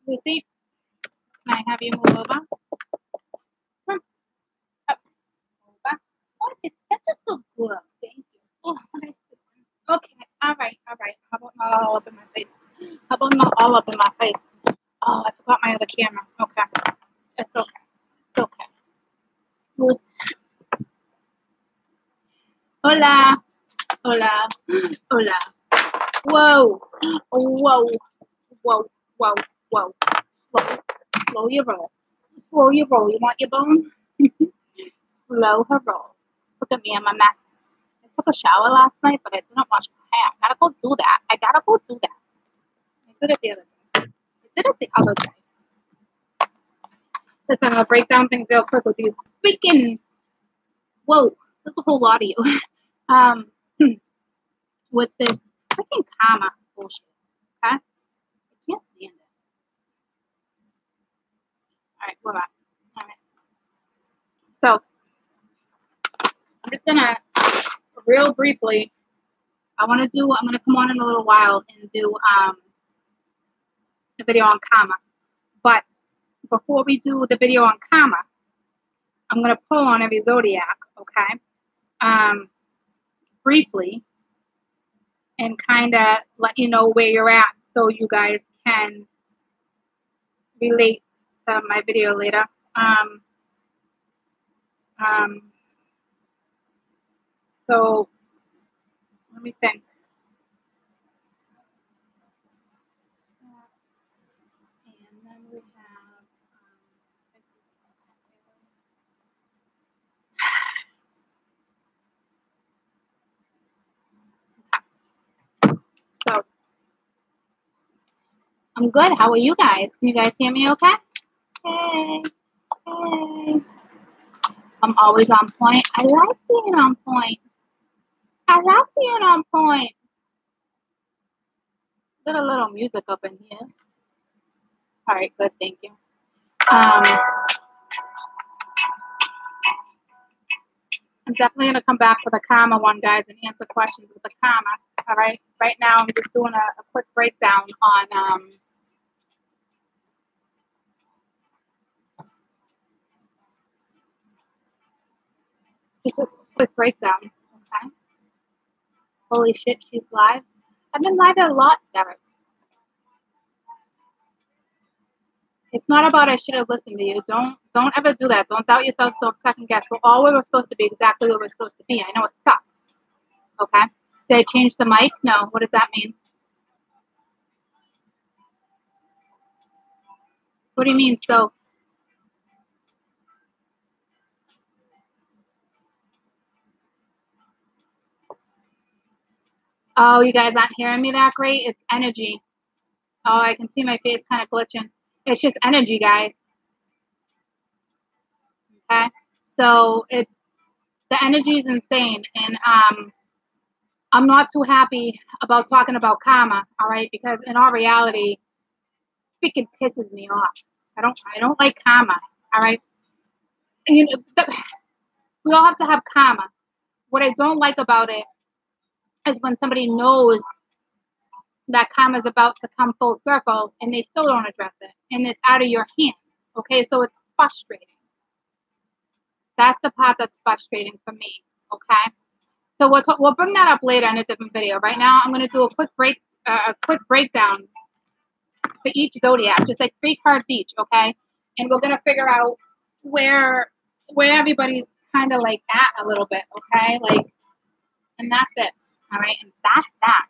Lucy, can I have you move over? Come up, over. Oh, that's a good girl. Thank you. Oh, nice. Okay, all right. How about not all up in my face? How about not all up in my face? Oh, I forgot my other camera. Okay. It's okay. It's okay. Luz. Hola. Hola. Hola. Whoa. Whoa. Whoa. Whoa. Whoa. Slow your roll. Slow your roll. You want your bone? Slow her roll. Look at me. I'm a mess. I took a shower last night, but I didn't wash my hair. I gotta go do that. I did it the other day. Listen, I'm gonna break down things real quick with these freaking. Whoa, that's a whole lot of you. With this freaking karma bullshit. Okay, I can't stand it. All right, we're back. All right. So I'm just gonna real briefly. I'm gonna come on in a little while and do a video on karma. But before we do the video on karma, I'm gonna pull on every zodiac, okay? Briefly, and kind of let you know where you're at, so you guys can relate to my video later. So let me think. And then we have so I'm good. How are you guys? Can you guys hear me okay? Hey. I'm always on point. I like being on point. Get a little music up in here. All right, good. Thank you. I'm definitely going to come back for the karma one, guys, and answer questions with the karma. All right. Right now, I'm just doing a quick breakdown on just a quick breakdown. Okay. Holy shit, she's live. I've been live a lot, Derek. It's not about I should have listened to you. Don't ever do that. Don't doubt yourself. Don't second guess. We're all where we're supposed to be, exactly where we're supposed to be. I know it sucks. Okay. Did I change the mic? No. What does that mean? What do you mean? So, oh, you guys aren't hearing me that great? It's energy. Oh, I can see my face kind of glitching. It's just energy, guys. Okay. So it's the energy is insane, and I'm not too happy about talking about karma. All right, because in all reality, it freaking pisses me off. I don't like karma. All right. You know, we all have to have karma. What I don't like about it is when somebody knows that karma is about to come full circle and they still don't address it, and it's out of your hands. Okay, so it's frustrating. That's the part that's frustrating for me. Okay, so we'll bring that up later in a different video. Right now, I'm going to do a quick breakdown for each zodiac, just like 3 cards each. Okay, and we're going to figure out where everybody's kind of like at a little bit. Okay, like, and that's it. All right, and that's that.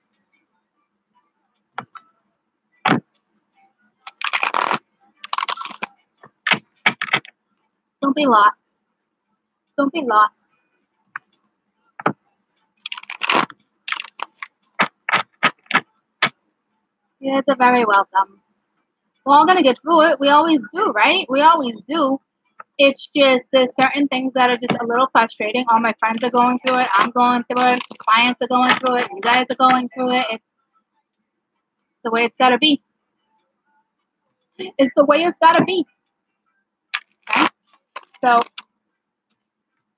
Don't be lost. Don't be lost. You're very welcome. We're all going to get through it. We always do, right? We always do. It's just there's certain things that are just a little frustrating. All my friends are going through it. I'm going through it. Clients are going through it. You guys are going through it. It's the way it's got to be. It's the way it's got to be. Okay? So,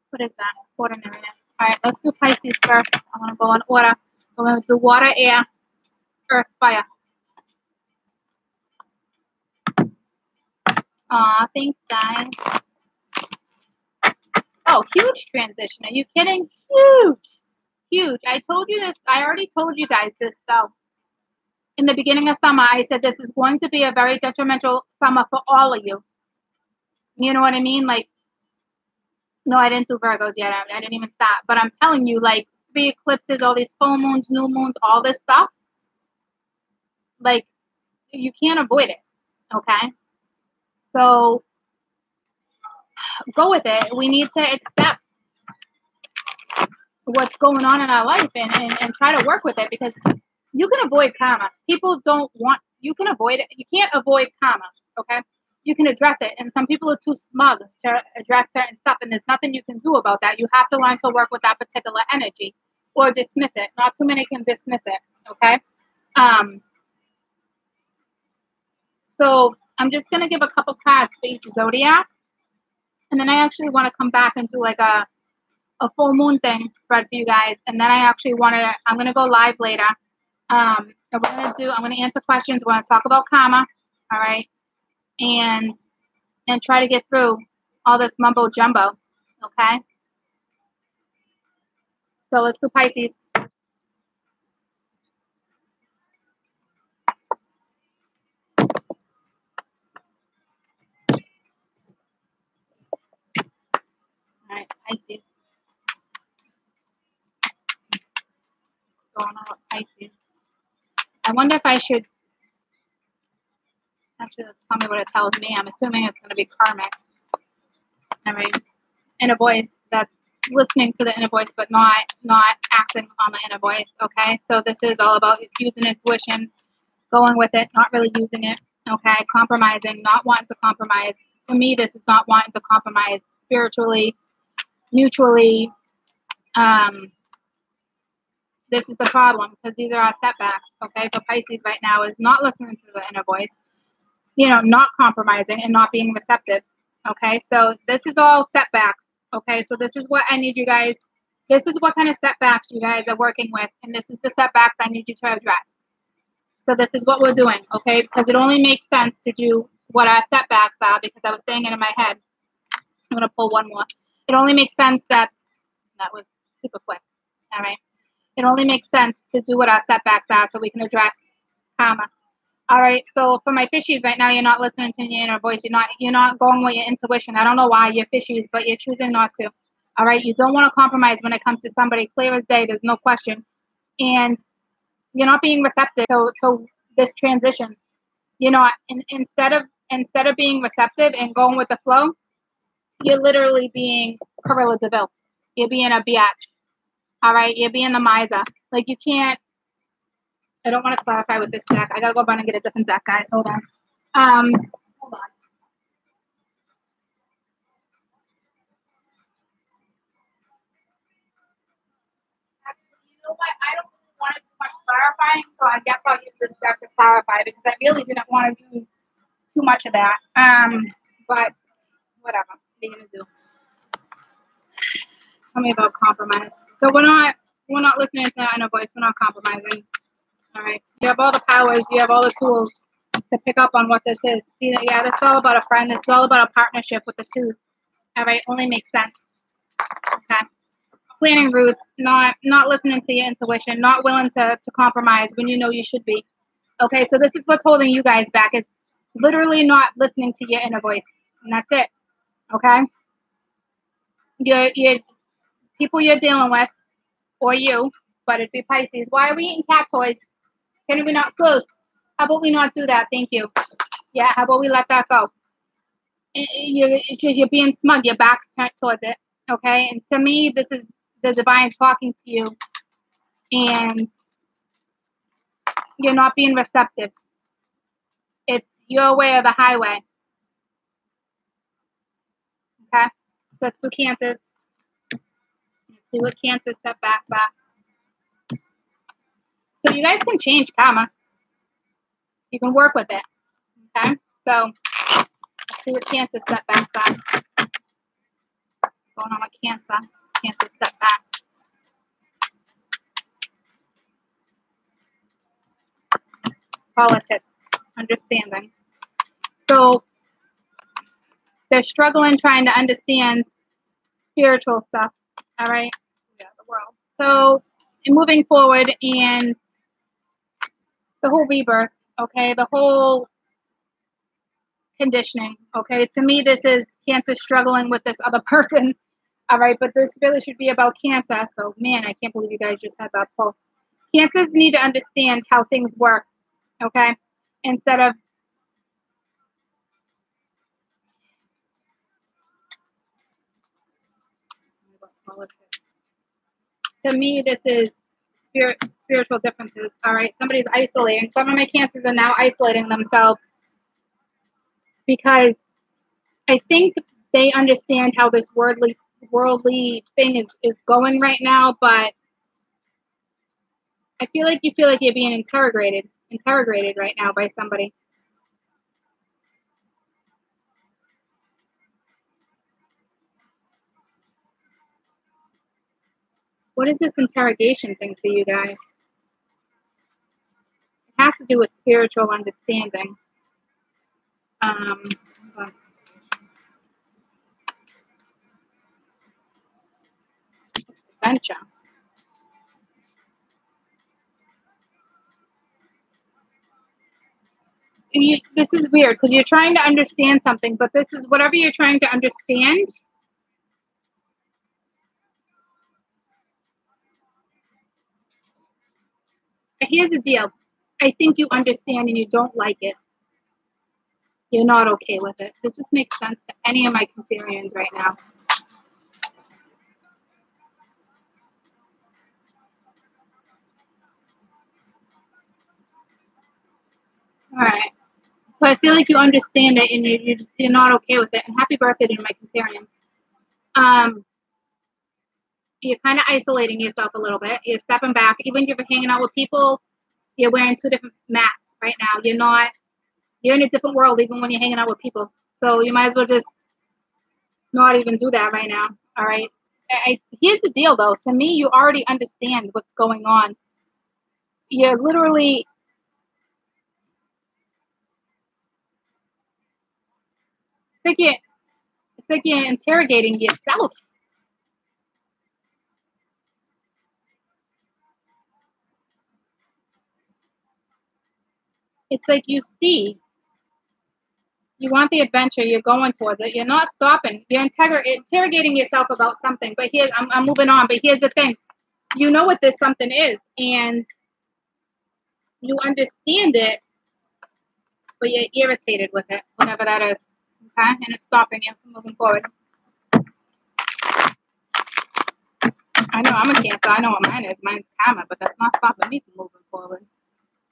what is that? Ordinary. All right, let's do Pisces first. I'm going to go in order. We're going to do water, air, earth, fire. Aw, thanks, guys. Oh, huge transition. Are you kidding? Huge. Huge. I told you this. I already told you guys this, though. In the beginning of summer, I said this is going to be a very detrimental summer for all of you. You know what I mean? Like, no, I didn't do Virgos yet. I didn't even start. But I'm telling you, like, 3 eclipses, all these full moons, new moons, all this stuff, like, you can't avoid it. Okay? So go with it. We need to accept what's going on in our life and try to work with it, because you can avoid karma. People don't want, you can avoid it. You can't avoid karma. Okay? You can address it. And some people are too smug to address certain stuff, and there's nothing you can do about that. You have to learn to work with that particular energy or dismiss it. Not too many can dismiss it. Okay? So I'm just going to give a couple cards for each zodiac. And then I actually want to come back and do like a full moon thing spread for you guys. And then I actually want to, I'm going to go live later. And I'm going to answer questions. We're going to talk about karma. All right. And try to get through all this mumbo jumbo. Okay. So let's do Pisces. All right. Pisces. What's going on with Pisces? I wonder if I should, actually, let's tell me what it tells me. I'm assuming it's going to be karmic. All right. Inner voice that's listening to the inner voice, but not acting on the inner voice. Okay. So this is all about using intuition, going with it, not really using it. Okay. Compromising, not wanting to compromise. To me, this is not wanting to compromise spiritually, mutually. This is the problem, because these are our setbacks. Okay. For Pisces right now is not listening to the inner voice, not compromising and not being receptive. Okay. So this is all setbacks. Okay. So this is what I need you guys. This is what kind of setbacks you guys are working with. And this is the setbacks I need you to address. So this is what we're doing. Okay. Because it only makes sense to do what our setbacks are, because I was saying it in my head. I'm going to pull one more. It only makes sense that was super quick. All right. It only makes sense to do what our setbacks are, so we can address karma. All right. So for my fishies right now, you're not listening to your inner voice. You're not going with your intuition. I don't know why you're fishies, but you're choosing not to. All right. You don't want to compromise when it comes to somebody. Clear as day. There's no question. And you're not being receptive to this transition. Instead of being receptive and going with the flow, you're literally being Corilla DeVille. You're being a biatch. All right. You're being the miser. Like, you can't. I don't want to clarify with this deck. I gotta go run and get a different deck, guys. Hold on. Hold on. Actually, you know what? I don't really want to do much clarifying, so I guess I'll use this deck to clarify, because I really didn't want to do too much of that. But whatever. What are you gonna do? Tell me about compromise. So we're not listening to inner voice. We're not compromising. All right. You have all the powers. You have all the tools to pick up on what this is. See that? Yeah, this is all about a friend. This is all about a partnership with the two. All right. Only makes sense. Okay. Planning routes, not listening to your intuition, not willing to compromise when you know you should be. Okay. So this is what's holding you guys back. It's literally not listening to your inner voice. And that's it. Okay. Your people you're dealing with, or you, but it'd be Pisces. Why are we eating cat toys? Can we not close? How about we not do that? Thank you. Yeah, how about we let that go? You're being smug. Your back's turned towards it. Okay? And to me, this is the divine talking to you. And you're not being receptive. It's your way or the highway. Okay? So let's do Cancers. Let's see what Cancer setbacks are. So you guys can change karma. You can work with it. Okay? So let's see what Cancer setbacks are. What's going on with Cancer? Cancer setbacks. Politics. Understanding. So They're struggling trying to understand spiritual stuff. All right. Yeah, the world. So, moving forward, and the whole rebirth. Okay, the whole conditioning. Okay, to me, this is Cancer struggling with this other person. All right, but this really should be about Cancer. So, man, I can't believe you guys just had that pull. Cancers need to understand how things work. Okay, instead of to me, this is spiritual differences. All right, somebody's isolating. Some of my Cancers are now isolating themselves because I think they understand how this worldly thing is going right now, but I feel like you're being interrogated right now by somebody. What is this interrogation thing for you guys? It has to do with spiritual understanding. Adventure. This is weird because you're trying to understand something, but this is whatever you're trying to understand. Here's the deal. I think you understand and you don't like it. You're not okay with it. Does this make sense to any of my Cancerians right now? All right. So I feel like you understand it and you're not okay with it. And happy birthday to my Cancerians. You're kind of isolating yourself a little bit. You're stepping back. Even if you're hanging out with people, you're wearing two different masks right now. You're in a different world even when you're hanging out with people. So you might as well just not even do that right now. All right. Here's the deal, though. To me, you already understand what's going on. You're literally. It's like you're interrogating yourself. It's like you see. You want the adventure. You're going towards it. You're not stopping. You're interrogating yourself about something. But I'm moving on. But here's the thing. You know what this something is, and you understand it, but you're irritated with it, whatever that is. Okay, and it's stopping you from moving forward. I know I'm a Cancer. I know what mine is. Mine's karma, but that's not stopping me from moving forward.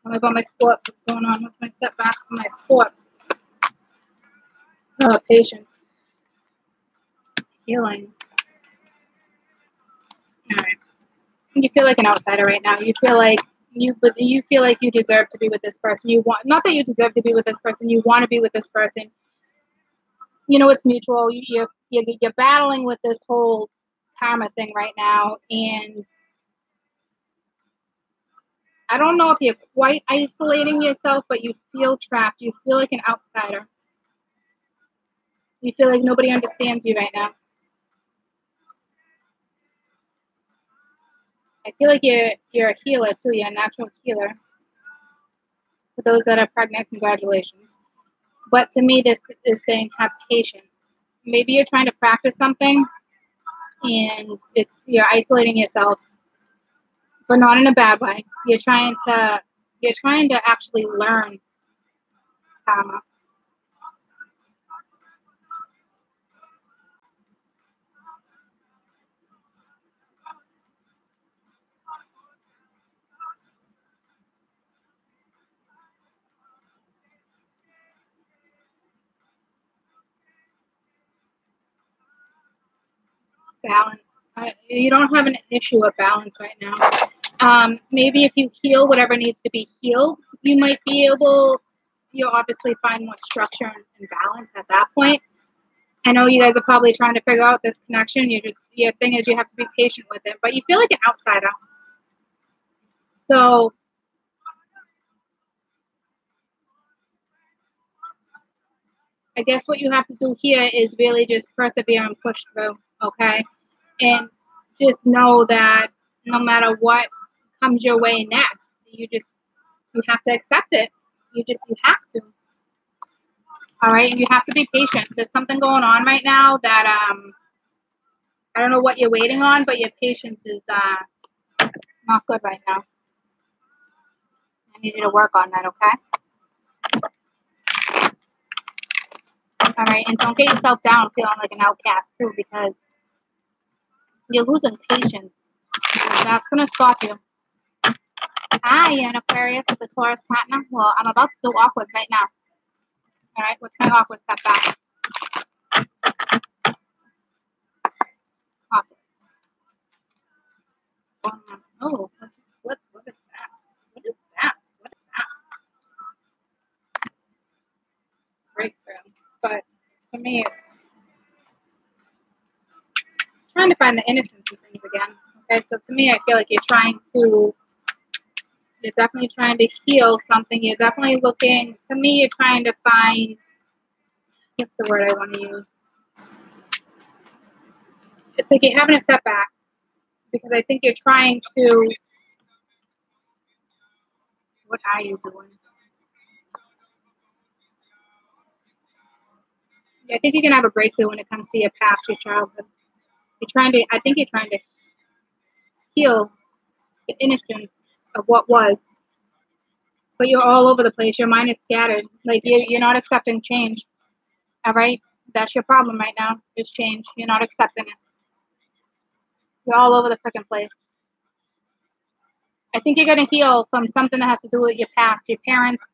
Tell me about my sports. What's going on? What's my setbacks for my sports? Oh, patience, healing. All right. You feel like an outsider right now. You feel like you feel like you deserve to be with this person. You want not that you deserve to be with this person. You want to be with this person. You know it's mutual. You're battling with this whole karma thing right now, and I don't know if you're quite isolating yourself, but you feel trapped. You feel like an outsider. You feel like nobody understands you right now. I feel like you're a healer too. You're a natural healer. For those that are pregnant, congratulations. But to me, this is saying have patience. Maybe you're trying to practice something, and you're isolating yourself, but not in a bad way. You're trying to actually learn karma. Balance. You don't have an issue of balance right now. Maybe if you heal whatever needs to be healed, you might be able. You'll obviously find more structure and balance at that point. I know you guys are probably trying to figure out this connection. Your thing is you have to be patient with it, but you feel like an outsider. So I guess what you have to do here is really just persevere and push through, okay? And just know that no matter what comes your way next, you have to accept it. You have to. All right, and you have to be patient. There's something going on right now that I don't know what you're waiting on, but your patience is not good right now. I need you to work on that, okay? All right, and don't get yourself down feeling like an outcast too, because you're losing patience. That's gonna stop you. Hi, you're an Aquarius with a Taurus partner. Well, I'm about to do awkwards right now. All right, what's my awkward step back? Awkward. Oh, what just flipped? What is that? What is that? What is that? Breakthrough. But to me, trying to find the innocence in things again. Okay, so to me, I feel like you're definitely trying to heal something. You're definitely looking, to me, you're trying to find, what's the word I want to use? It's like you're having a setback because I think you're trying to, what are you doing? I think you can have a breakthrough when it comes to your past, your childhood. I think you're trying to heal the innocence of what was, but you're all over the place. Your mind is scattered. Like you're not accepting change. All right, that's your problem right now. Is change. You're not accepting it. You're all over the freaking place. I think you're gonna heal from something that has to do with your past, your parents,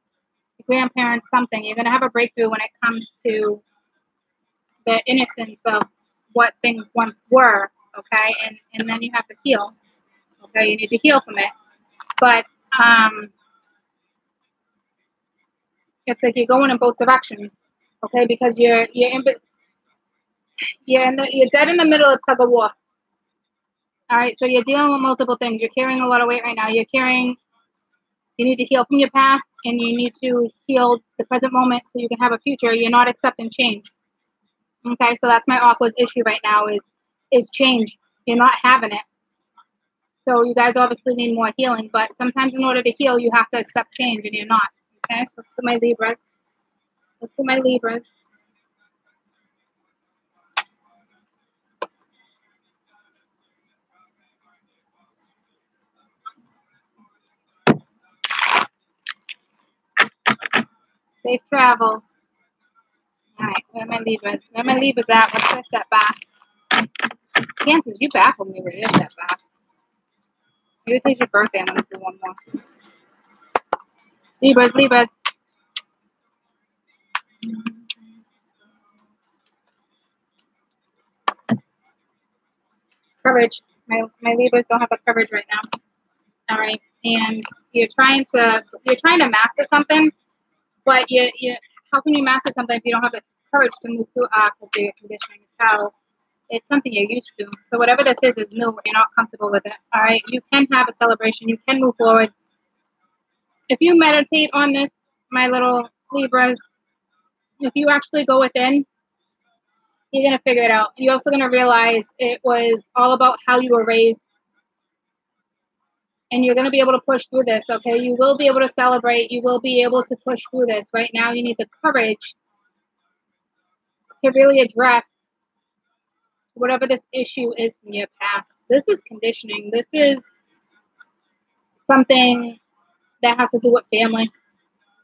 your grandparents, something. You're gonna have a breakthrough when it comes to the innocence of what things once were. Okay, and then you have to heal. Okay, you need to heal from it. But it's like you're going in both directions. Okay, because you're dead in the middle of tug of war. All right, so you're dealing with multiple things. You're carrying a lot of weight right now. You need to heal from your past, and you need to heal the present moment so you can have a future. You're not accepting change. Okay, so that's my awkward issue right now is change. You're not having it. So you guys obviously need more healing, but sometimes in order to heal, you have to accept change, and you're not. Okay, so let's do my Libras. Let's do my Libras. Safe travel. All right, where are my Libras? Where are my Libras at? What's their step back? Cancers, you baffled me with your step back. Maybe it's your birthday. I'm going to do one more. Libras, Libras. Courage. My Libras don't have the courage right now. All right, and you're trying to master something, but you how can you master something if you don't have the courage to move through because of your conditioning? So it's something you're used to. So whatever this is new. You're not comfortable with it. All right, you can have a celebration. You can move forward. If you meditate on this, my little Libras, if you actually go within, you're going to figure it out. You're also going to realize it was all about how you were raised. And you're going to be able to push through this, okay? You will be able to celebrate. You will be able to push through this. Right now, you need the courage to really address whatever this issue is from your past. This is conditioning. This is something that has to do with family.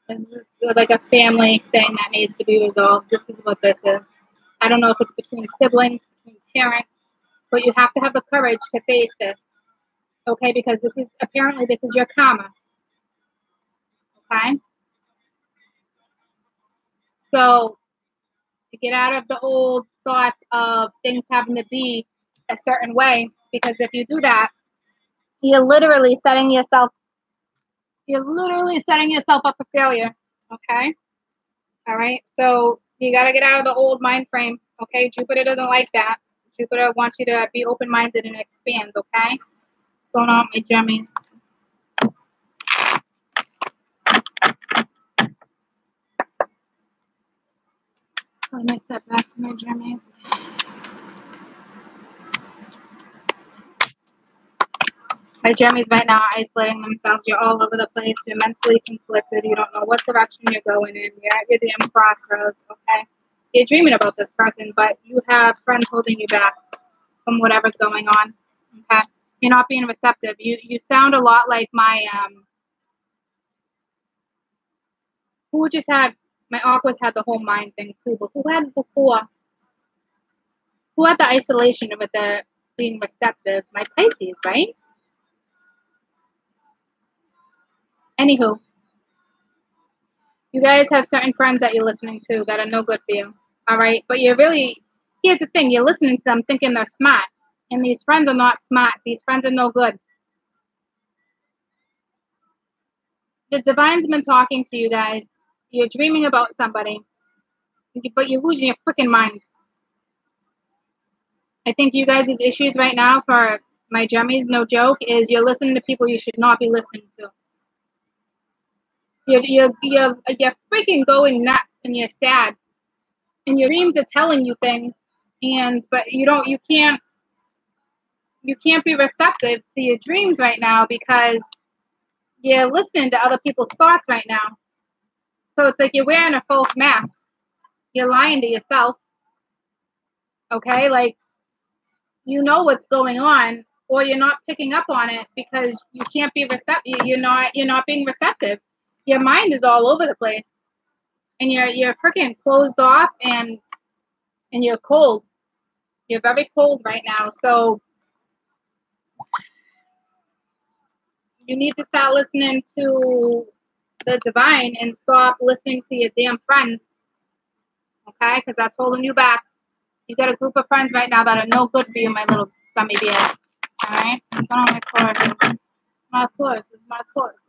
This is like a family thing that needs to be resolved. This is what this is. I don't know if it's between siblings, between parents, but you have to have the courage to face this, okay? Because this is your karma, okay? So to get out of the old thoughts of things having to be a certain way, because if you do that, you're literally setting yourself up for failure, okay? All right, so you got to get out of the old mind frame, okay? Jupiter doesn't like that. Jupiter wants you to be open-minded and expand, okay? What's going on, my Gemmy? Let me step back to my jammies. My jammies right now are isolating themselves. You're all over the place. You're mentally conflicted. You don't know what direction you're going in. You're at your damn crossroads, okay? You're dreaming about this person, but you have friends holding you back from whatever's going on, okay? You're not being receptive. You sound a lot like my, who just had, my Aquas had the whole mind thing too, but who had before? Who had the isolation with the being receptive? My Pisces, right? Anywho, you guys have certain friends that you're listening to that are no good for you, all right? But you're really, here's the thing, you're listening to them thinking they're smart, and these friends are not smart. These friends are no good. The divine's been talking to you guys. You're dreaming about somebody, but you're losing your freaking mind. I think you guys' issues right now for my jummies, no joke, is you're listening to people you should not be listening to. You're freaking going nuts, and you're sad, and your dreams are telling you things, but you can't be receptive to your dreams right now because you're listening to other people's thoughts right now. So it's like you're wearing a false mask. You're lying to yourself. Okay, like you know what's going on, or you're not picking up on it because you can't be receptive. You're not being receptive. Your mind is all over the place, and you're freaking closed off, and you're cold. You're very cold right now. So you need to start listening to the divine and stop listening to your damn friends. Okay, because that's holding you back. You got a group of friends right now that are no good for you, my little gummy bears. All right, what's going on with Taurus? My Taurus is my Taurus.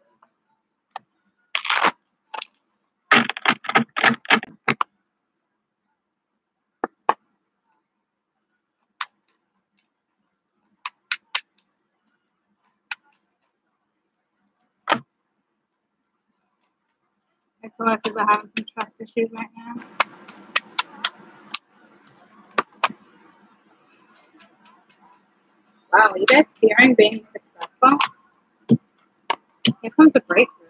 My Tauruses are having some trust issues right now. Wow, you guys fearing being successful? Here comes a breakthrough.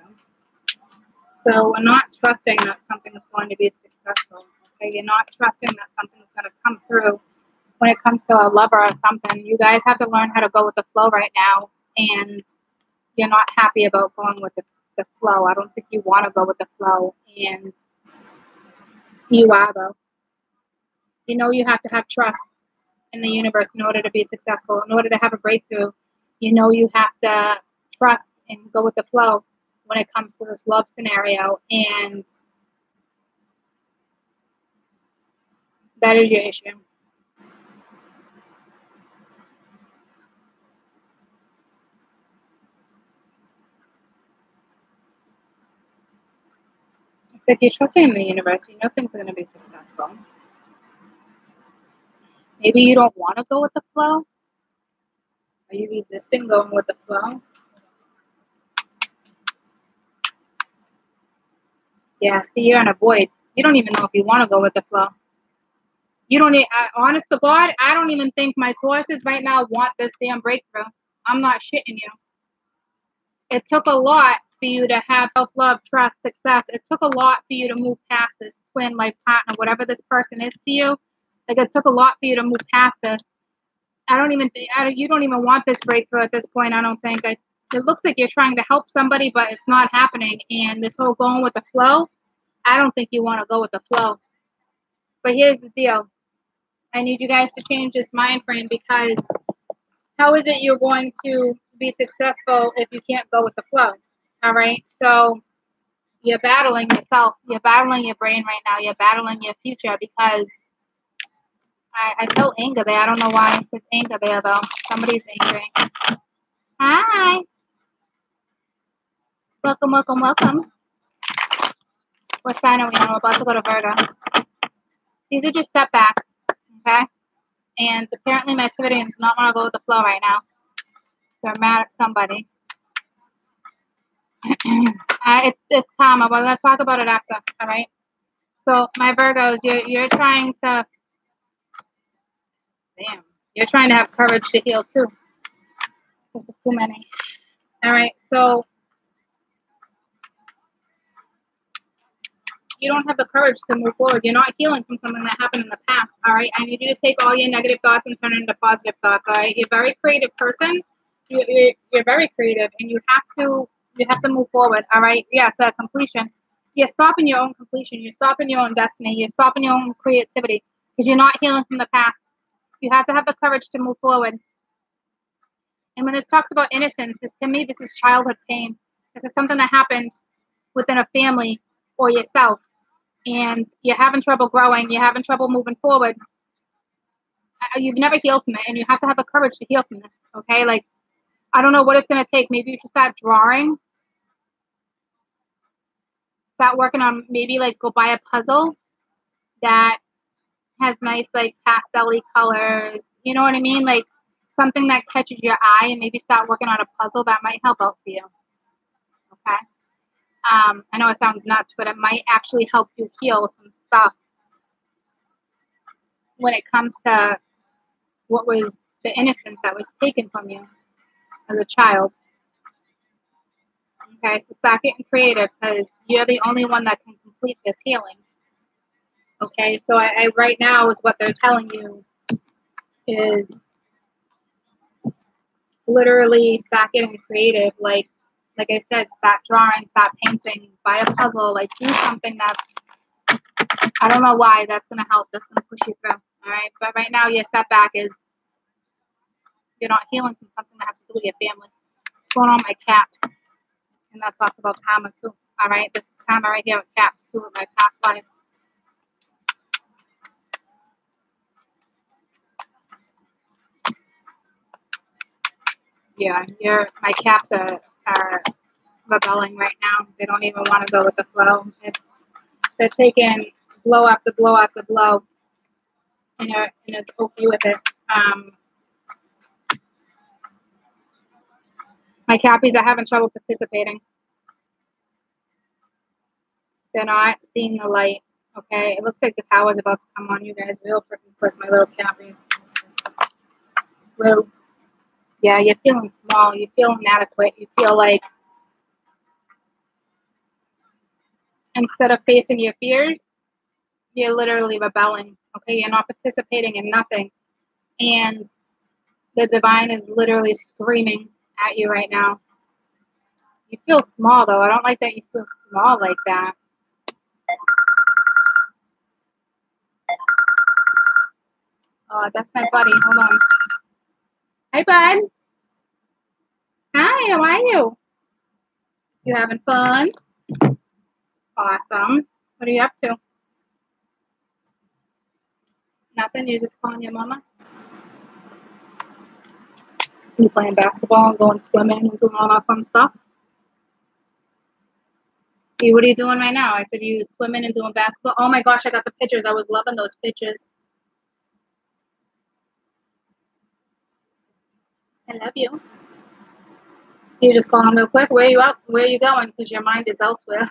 So we're not trusting that something is going to be successful. Okay, you're not trusting that something is going to come through when it comes to a lover or something. You guys have to learn how to go with the flow right now, and you're not happy about going with the flow. I don't think you want to go with the flow, and you are though. You know you have to have trust in the universe in order to be successful, in order to have a breakthrough. You know you have to trust and go with the flow when it comes to this love scenario, and that is your issue. It's like you're trusting in the universe. You know things are going to be successful. Maybe you don't want to go with the flow. Are you resisting going with the flow? Yeah, see, you're in a void. You don't even know if you want to go with the flow. You don't need, honest to God, I don't even think my Tauruses right now want this damn breakthrough. I'm not shitting you. It took a lot for you to have self-love, trust, success. It took a lot for you to move past this twin life partner, whatever this person is to you. Like, it took a lot for you to move past this. I don't even think, you don't even want this breakthrough at this point, I don't think. It looks like you're trying to help somebody, but it's not happening. And this whole going with the flow, I don't think you want to go with the flow. But here's the deal. I need you guys to change this mind frame, because how is it you're going to be successful if you can't go with the flow? All right. So you're battling yourself. You're battling your brain right now. You're battling your future, because I felt anger there. I don't know why there's anger there, though. Somebody's angry. Hi. Welcome, welcome, welcome. What sign are we on? We're about to go to Virgo. These are just setbacks, okay? And apparently my Tividians do not want to go with the flow right now. They're mad at somebody. It's karma. We're going to talk about it after, all right? So my Virgos, you're trying to, damn, you're trying to have courage to heal too. This is too many. All right, so you don't have the courage to move forward. You're not healing from something that happened in the past. All right, I need you to take all your negative thoughts and turn it into positive thoughts. All right, you're a very creative person. You're very creative, and you have to move forward. All right, yeah, it's a completion. You're stopping your own completion. You're stopping your own destiny. You're stopping your own creativity because you're not healing from the past. You have to have the courage to move forward. And when this talks about innocence, to me, this is childhood pain. This is something that happened within a family or yourself, and you're having trouble growing. You're having trouble moving forward. You've never healed from it, and you have to have the courage to heal from this. Okay, like I don't know what it's going to take. Maybe you should start drawing. Start working on maybe like go buy a puzzle that has nice like pastel-y colors. You know what I mean? Like something that catches your eye, and maybe start working on a puzzle that might help out for you. Okay. I know it sounds nuts, but it might actually help you heal some stuff when it comes to what was the innocence that was taken from you as a child. Okay, so start getting creative because you're the only one that can complete this healing. Okay, so I right now is what they're telling you is literally start getting creative. Like I said, start drawing, start painting, buy a puzzle, like do something that's I don't know why that's gonna help. That's gonna push you through. All right, but right now your setback is you're not healing from something that has to do with your family. What's going on my caps? And that talks about karma too. All right, this is karma right here with caps too with my past lives. Yeah, my caps are rebelling right now. They don't even want to go with the flow. They're taking blow after blow after blow, and it's okay with it. Um, my cappies are having trouble participating. They're not seeing the light. Okay, it looks like the tower's about to come on you guys real freaking quick, my little cappies. Real, yeah, you're feeling small. You feel inadequate. You feel like instead of facing your fears, you're literally rebelling. Okay, you're not participating in nothing, and the divine is literally screaming at you right now. You feel small though. I don't like that you feel small like that. Oh, that's my buddy. Hold on. Hi, bud. Hi, how are you? You having fun? Awesome. What are you up to? Nothing. You just calling your mama? You playing basketball and going swimming and doing all that fun stuff? What are you doing right now? I said you swimming and doing basketball. Oh my gosh, I got the pictures. I was loving those pictures. I love you. You just calling real quick. Where are you up? Where are you going? Because your mind is elsewhere.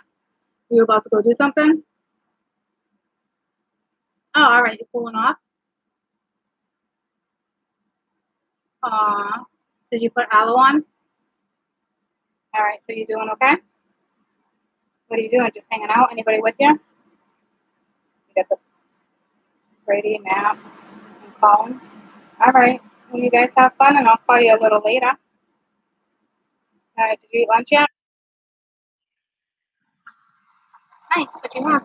You about to go do something? Oh, all right. You're cooling off. Aw. Did you put aloe on? All right. So you doing okay? What are you doing? Just hanging out? Anybody with you? You got the Brady nap and Colin. All right. Well, you guys have fun, and I'll call you a little later. Did you eat lunch yet? Nice. What you have?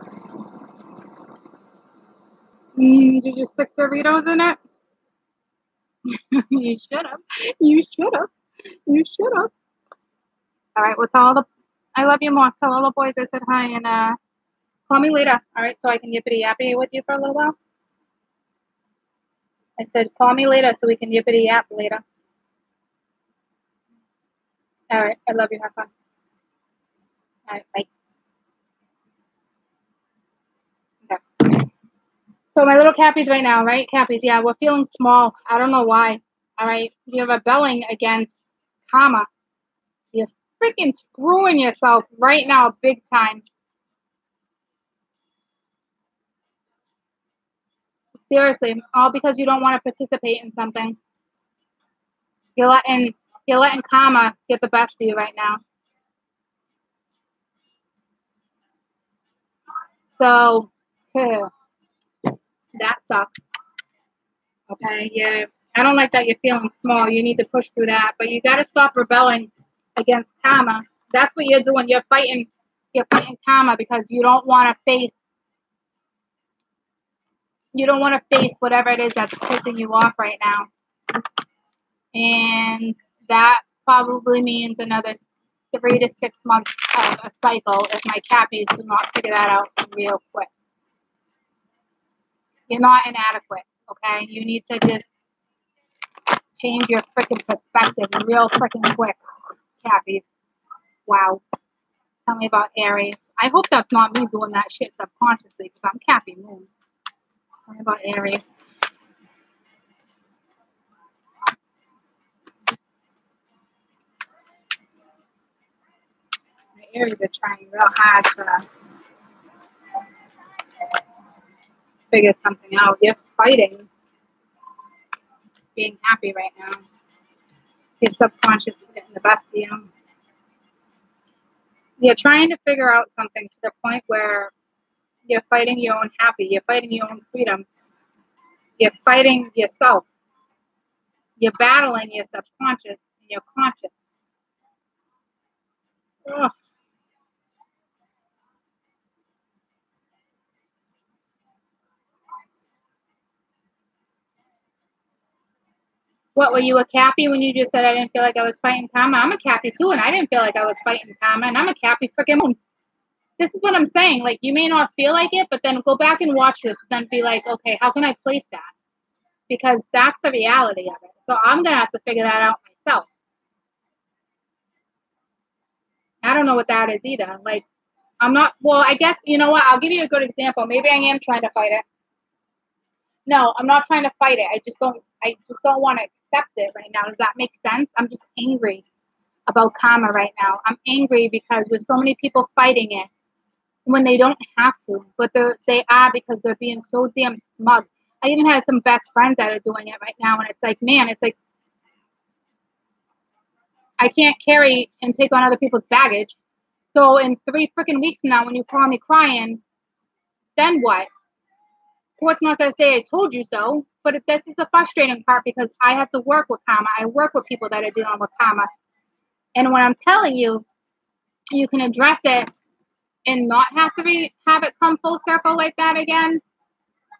Did you stick Doritos in it? You should have. You should have. You should have. All right. Well, tell all the. I love you more. Tell all the boys I said hi, and call me later. All right. So I can yippity yappy with you for a little while. I said call me later so we can yippity yap later. All right. I love you. Have fun. All right. Bye. Okay. So my little Cappies right now, right? Cappies, yeah, we're feeling small. I don't know why. All right. You're rebelling against karma. You're freaking screwing yourself right now big time. Seriously, all because you don't want to participate in something. You're letting karma get the best of you right now. So, that sucks. Okay, yeah. I don't like that you're feeling small. You need to push through that. But you got to stop rebelling against karma. That's what you're doing. You're fighting karma because you don't want to face whatever it is that's pissing you off right now. And that probably means another 3 to 6 months of a cycle if my cappies do not figure that out real quick. You're not inadequate, okay? You need to just change your freaking perspective real freaking quick, cappies. Wow. Tell me about Aries. I hope that's not me doing that shit subconsciously because I'm Cappy Moon. Tell me about Aries. My Aries are trying real hard to figure something out. You're fighting being happy right now. Your subconscious is getting the best of you. You're trying to figure out something to the point where you're fighting your own happy. You're fighting your own freedom. You're fighting yourself. You're battling your subconscious and your conscious. Ugh. What, were you a Cappy when you just said I didn't feel like I was fighting karma? I'm a Cappy too, and I didn't feel like I was fighting karma, and I'm a Cappy freaking Moon. This is what I'm saying. Like, you may not feel like it, but then go back and watch this, and then be like, okay, how can I place that? Because that's the reality of it. So I'm going to have to figure that out myself. I don't know what that is either. Like, I'm not, well, I guess, you know what? I'll give you a good example. Maybe I am trying to fight it. No, I'm not trying to fight it. I just don't want to accept it right now. Does that make sense? I'm just angry about karma right now. I'm angry because there's so many people fighting it when they don't have to, but they are because they're being so damn smug. I even had some best friends that are doing it right now, and it's like, man, it's like I can't carry and take on other people's baggage. So in 3 freaking weeks from now, when you call me crying, then what? Court's not going to say I told you so, but this is the frustrating part because I have to work with karma. I work with people that are dealing with karma. And when I'm telling you, you can address it and not have to have it come full circle like that again,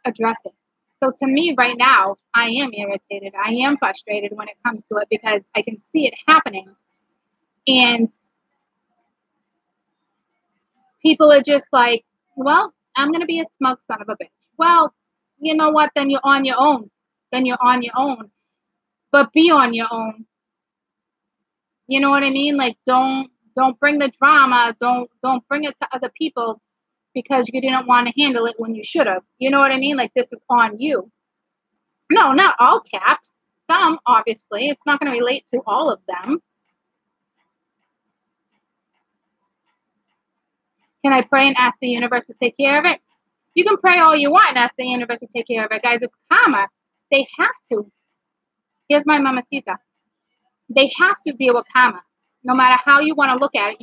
address it. So to me right now, I am irritated. I am frustrated when it comes to it because I can see it happening. And people are just like, well, I'm going to be a smug son of a bitch. Well, you know what? Then you're on your own. But be on your own. You know what I mean? Like, don't bring the drama. Don't bring it to other people because you didn't want to handle it when you should have. You know what I mean? Like, this is on you. No, not all caps. Some, obviously. It's not going to relate to all of them. Can I pray and ask the universe to take care of it? You can pray all you want and ask the universe to take care of it. Guys, it's karma. They have to. Here's my mamacita. They have to deal with karma. No matter how you want to look at it,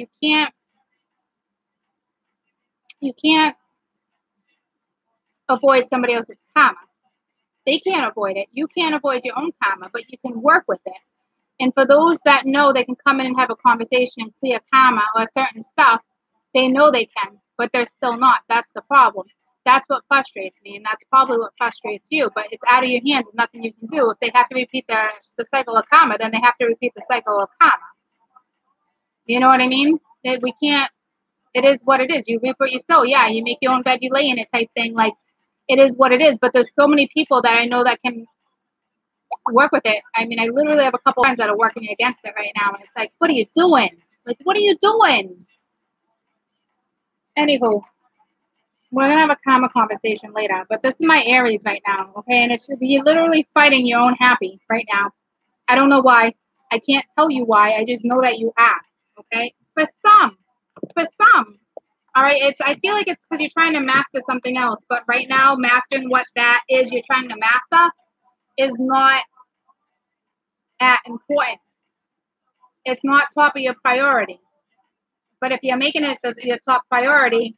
you can't avoid somebody else's karma. They can't avoid it. You can't avoid your own karma, but you can work with it. And for those that know they can come in and have a conversation and clear karma or certain stuff, they know they can, but they're still not. That's the problem. That's what frustrates me, and that's probably what frustrates you, but it's out of your hands. Nothing you can do. If they have to repeat the cycle of karma, then they have to repeat the cycle of karma. You know what I mean? We can't, it is what it is. You reap what you sow. Yeah, you make your own bed, you lay in it type thing. Like, it is what it is, but there's so many people that I know that can work with it. I mean, I literally have a couple friends that are working against it right now, and it's like, what are you doing? Like, what are you doing? Anywho, we're gonna have a karma conversation later, but this is my Aries right now, okay? And you're literally fighting your own happy right now. I don't know why. I can't tell you why. I just know that you are, okay? For some, All right, I feel like it's because you're trying to master something else, but right now, mastering what that is you're trying to master is not that important. It's not top of your priority. But if you're making it your top priority,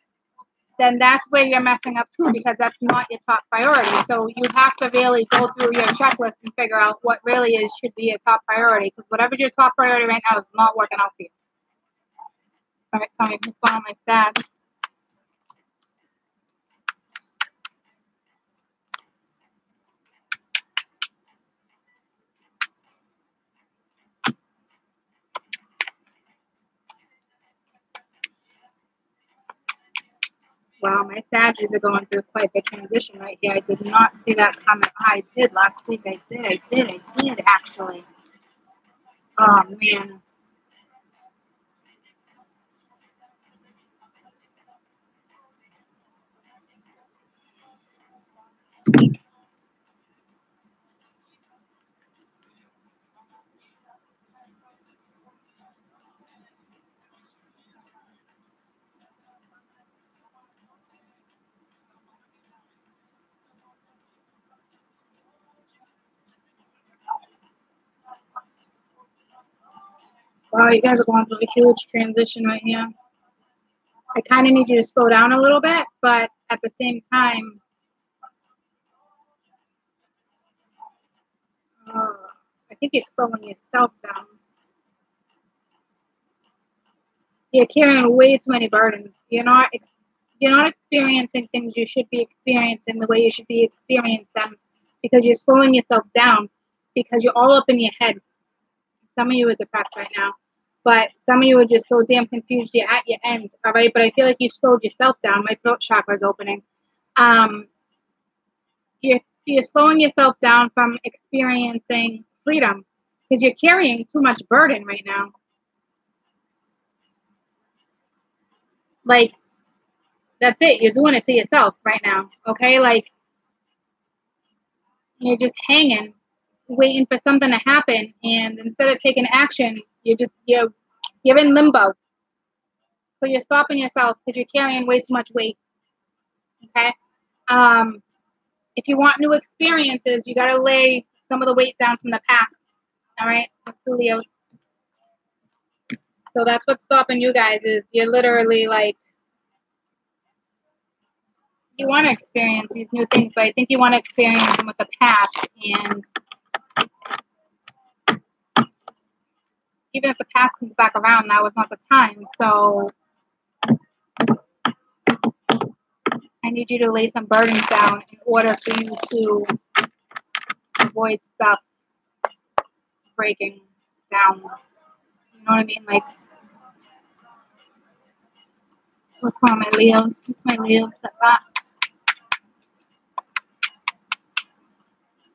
then that's where you're messing up too, because that's not your top priority. So you have to really go through your checklist and figure out what really should be your top priority, because whatever's your top priority right now is not working out for you. All right, tell me what's going on my stats. Wow, my Sagittarius are going through quite the transition right here. I did not see that coming. I did last week. I did actually. Oh man. Wow, you guys are going through a huge transition right here. I kind of need you to slow down a little bit, but at the same time, I think you're slowing yourself down. You're carrying way too many burdens. You're not experiencing things you should be experiencing the way you should be experiencing them, because you're slowing yourself down, because you're all up in your head. Some of you are depressed right now, but some of you are just so damn confused. You're at your end, all right? But I feel like you slowed yourself down. My throat chakra is opening. You're slowing yourself down from experiencing freedom, because you're carrying too much burden right now. Like, that's it. You're doing it to yourself right now, okay? Like, you're just hanging, waiting for something to happen, and instead of taking action, you're in limbo. So you're stopping yourself because you're carrying way too much weight. Okay. If you want new experiences, you got to lay some of the weight down from the past. All right, Leos. So that's what's stopping you guys. Is you're literally like, you want to experience these new things, but I think you want to experience them with the past. And even if the past comes back around, that was not the time. So I need you to lay some burdens down in order for you to avoid stuff breaking down. You know what I mean? Like, what's going on, my Leos? What's my Leos? Step back.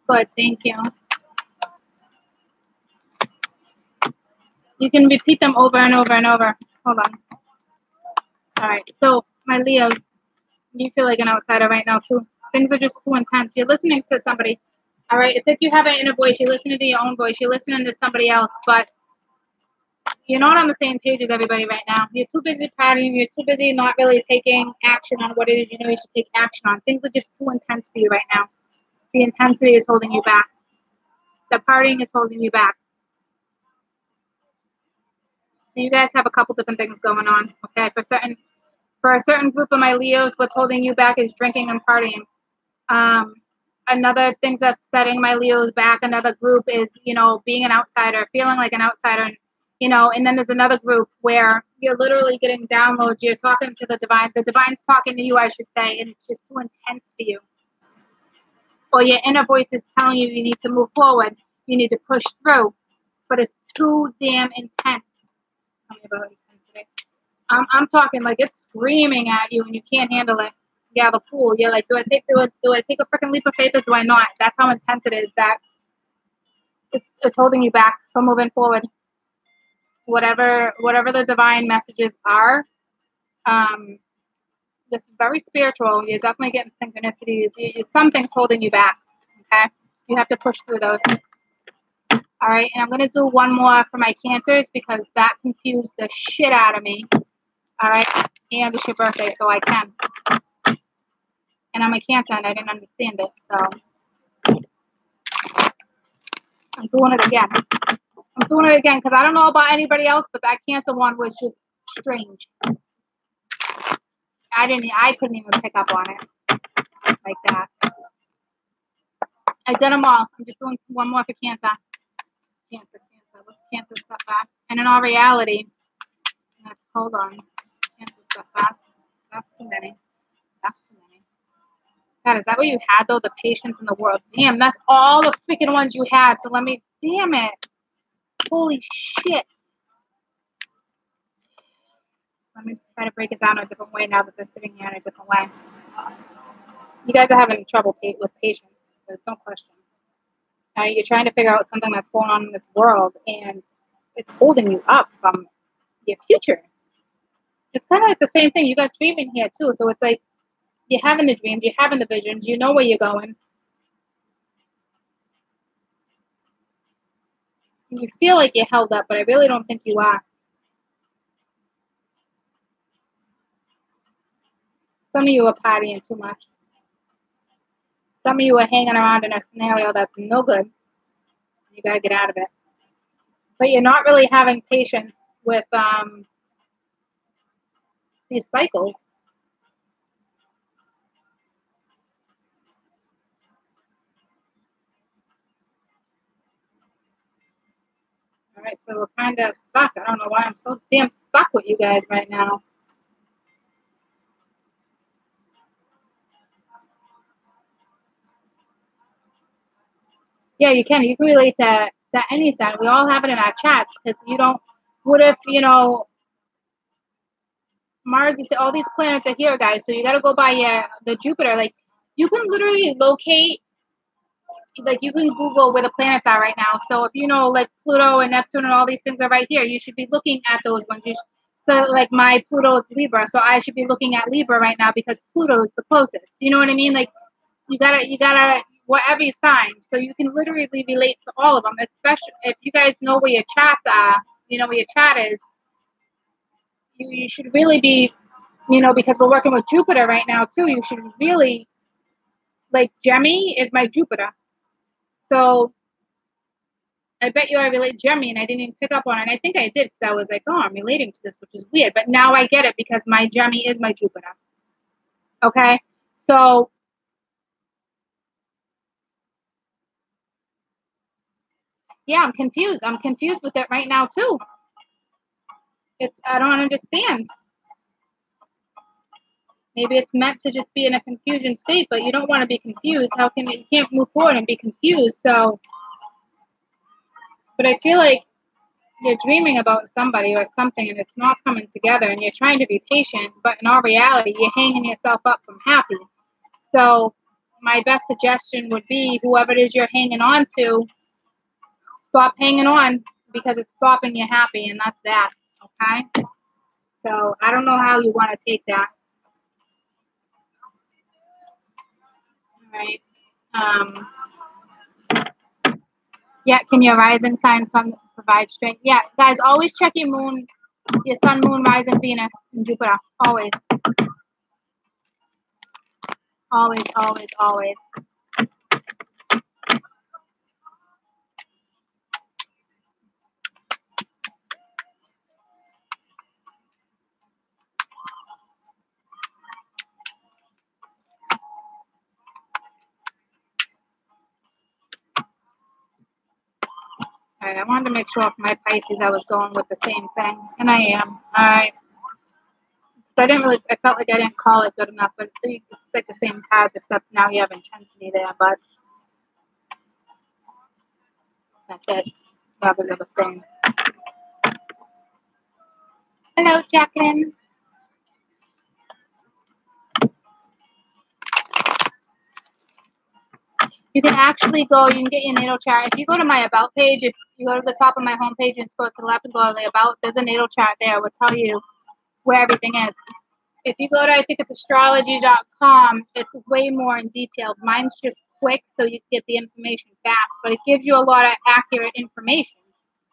Good, thank you. You can repeat them over and over and over. Hold on. All right. So, my Leos, you feel like an outsider right now, too. Things are just too intense. You're listening to somebody. All right. It's like you have an inner voice. You're listening to your own voice. You're listening to somebody else, but you're not on the same page as everybody right now. You're too busy partying. You're too busy not really taking action on what it is you know you should take action on. Things are just too intense for you right now. The intensity is holding you back. The partying is holding you back. So you guys have a couple different things going on. Okay, for a certain group of my Leos, what's holding you back is drinking and partying. Another thing that's setting my Leos back, another group is, being an outsider, feeling like an outsider, and then there's another group where you're literally getting downloads. You're talking to the divine. The divine's talking to you, I should say, and it's just too intense for you. Or your inner voice is telling you need to move forward. You need to push through, but it's too damn intense. Tell me about intensity. I'm talking like it's screaming at you and you can't handle it. Yeah, the fool. You're like, do I take a freaking leap of faith or do I not? That's how intense it is. That it's holding you back from moving forward. Whatever the divine messages are, this is very spiritual. You're definitely getting synchronicities. Something's holding you back. Okay, you have to push through those. All right, and I'm gonna do one more for my Cancers because that confused the shit out of me. All right, and it's your birthday, so I can. And I'm a Cancer, and I didn't understand it, so I'm doing it again. I'm doing it again because I don't know about anybody else, but that Cancer one was just strange. I couldn't even pick up on it like that. I did them all. I'm just doing one more for Cancer. Cancer. What's Cancer stuff back? And in all reality, hold on. Cancer stuff back. That's too many. That's too many. God, is that what you had though? The patience in the world. Damn, that's all the freaking ones you had. So let me. Damn it. Holy shit. Let me try to break it down a different way now that they're sitting here in a different way. You guys are having trouble with patience. There's no question. You're trying to figure out something that's going on in this world, and it's holding you up from your future. It's kind of like the same thing. You got dreaming here too, so it's like you're having the dreams, you're having the visions, you know where you're going. And you feel like you're held up, but I really don't think you are. Some of you are partying too much. Some of you are hanging around in a scenario that's no good. You got to get out of it. But you're not really having patience with these cycles. All right, so we're kind of stuck. I don't know why I'm so damn stuck with you guys right now. Yeah, you can. You can relate to any sign. We all have it in our chats because you don't. What if, Mars is all these planets are here, guys. So you got to go by the Jupiter. Like you can literally locate, like you can Google where the planets are right now. So if you know like Pluto and Neptune and all these things are right here, you should be looking at those ones. So like my Pluto is Libra, so I should be looking at Libra right now because Pluto is the closest. You know what I mean? Like you gotta whatever sign. So you can literally relate to all of them, especially if you guys know where your chats are. You know where your chat is. You should really be, because we're working with Jupiter right now too. You should really like Gemini is my Jupiter. So I bet you I relate Gemini, and I didn't even pick up on it. And I think I did because I was like, oh, I'm relating to this, which is weird. But now I get it because my Gemini is my Jupiter. Okay, so yeah, I'm confused. I'm confused with it right now too. I don't understand. Maybe it's meant to just be in a confusion state, but you don't want to be confused. You can't move forward and be confused? So, but I feel like you're dreaming about somebody or something and it's not coming together and you're trying to be patient, but in all reality, you're hanging yourself up from happy. So my best suggestion would be whoever it is you're hanging on to, stop hanging on because it's stopping you happy, and that's that. Okay? So I don't know how you want to take that. All right. Yeah, can your rising sign sun provide strength? Yeah, guys, always check your moon, your sun, moon, rising, Venus, and Jupiter. Always. Always, always, always. All right, I wanted to make sure for my Pisces I was going with the same thing, and I am. All right. I felt like I didn't call it good enough, but it's like the same cards, except now you have intensity there, but that's it. The others are the same. Hello, Jacqueline. You can actually you can get your natal chart. If you go to my About page, if you go to the top of my homepage and scroll to the left and go to the About, there's a natal chart there. It will tell you where everything is. If you go to, I think it's astrology.com, it's way more in detail. Mine's just quick, so you get the information fast, but it gives you a lot of accurate information.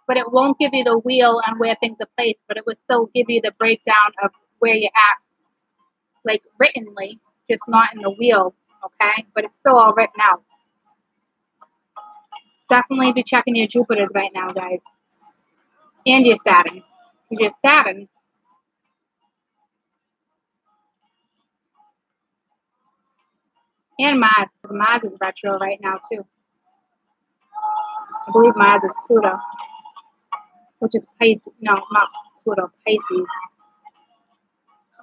But it won't give you the wheel on where things are placed, but it will still give you the breakdown of where you're at, like writtenly, just not in the wheel, okay? But it's still all written out. Definitely be checking your Jupiters right now, guys. And your Saturn. Because your Saturn and Mars, because Mars is retro right now too. I believe Mars is Pluto, which is Pisces. No, not Pluto, Pisces.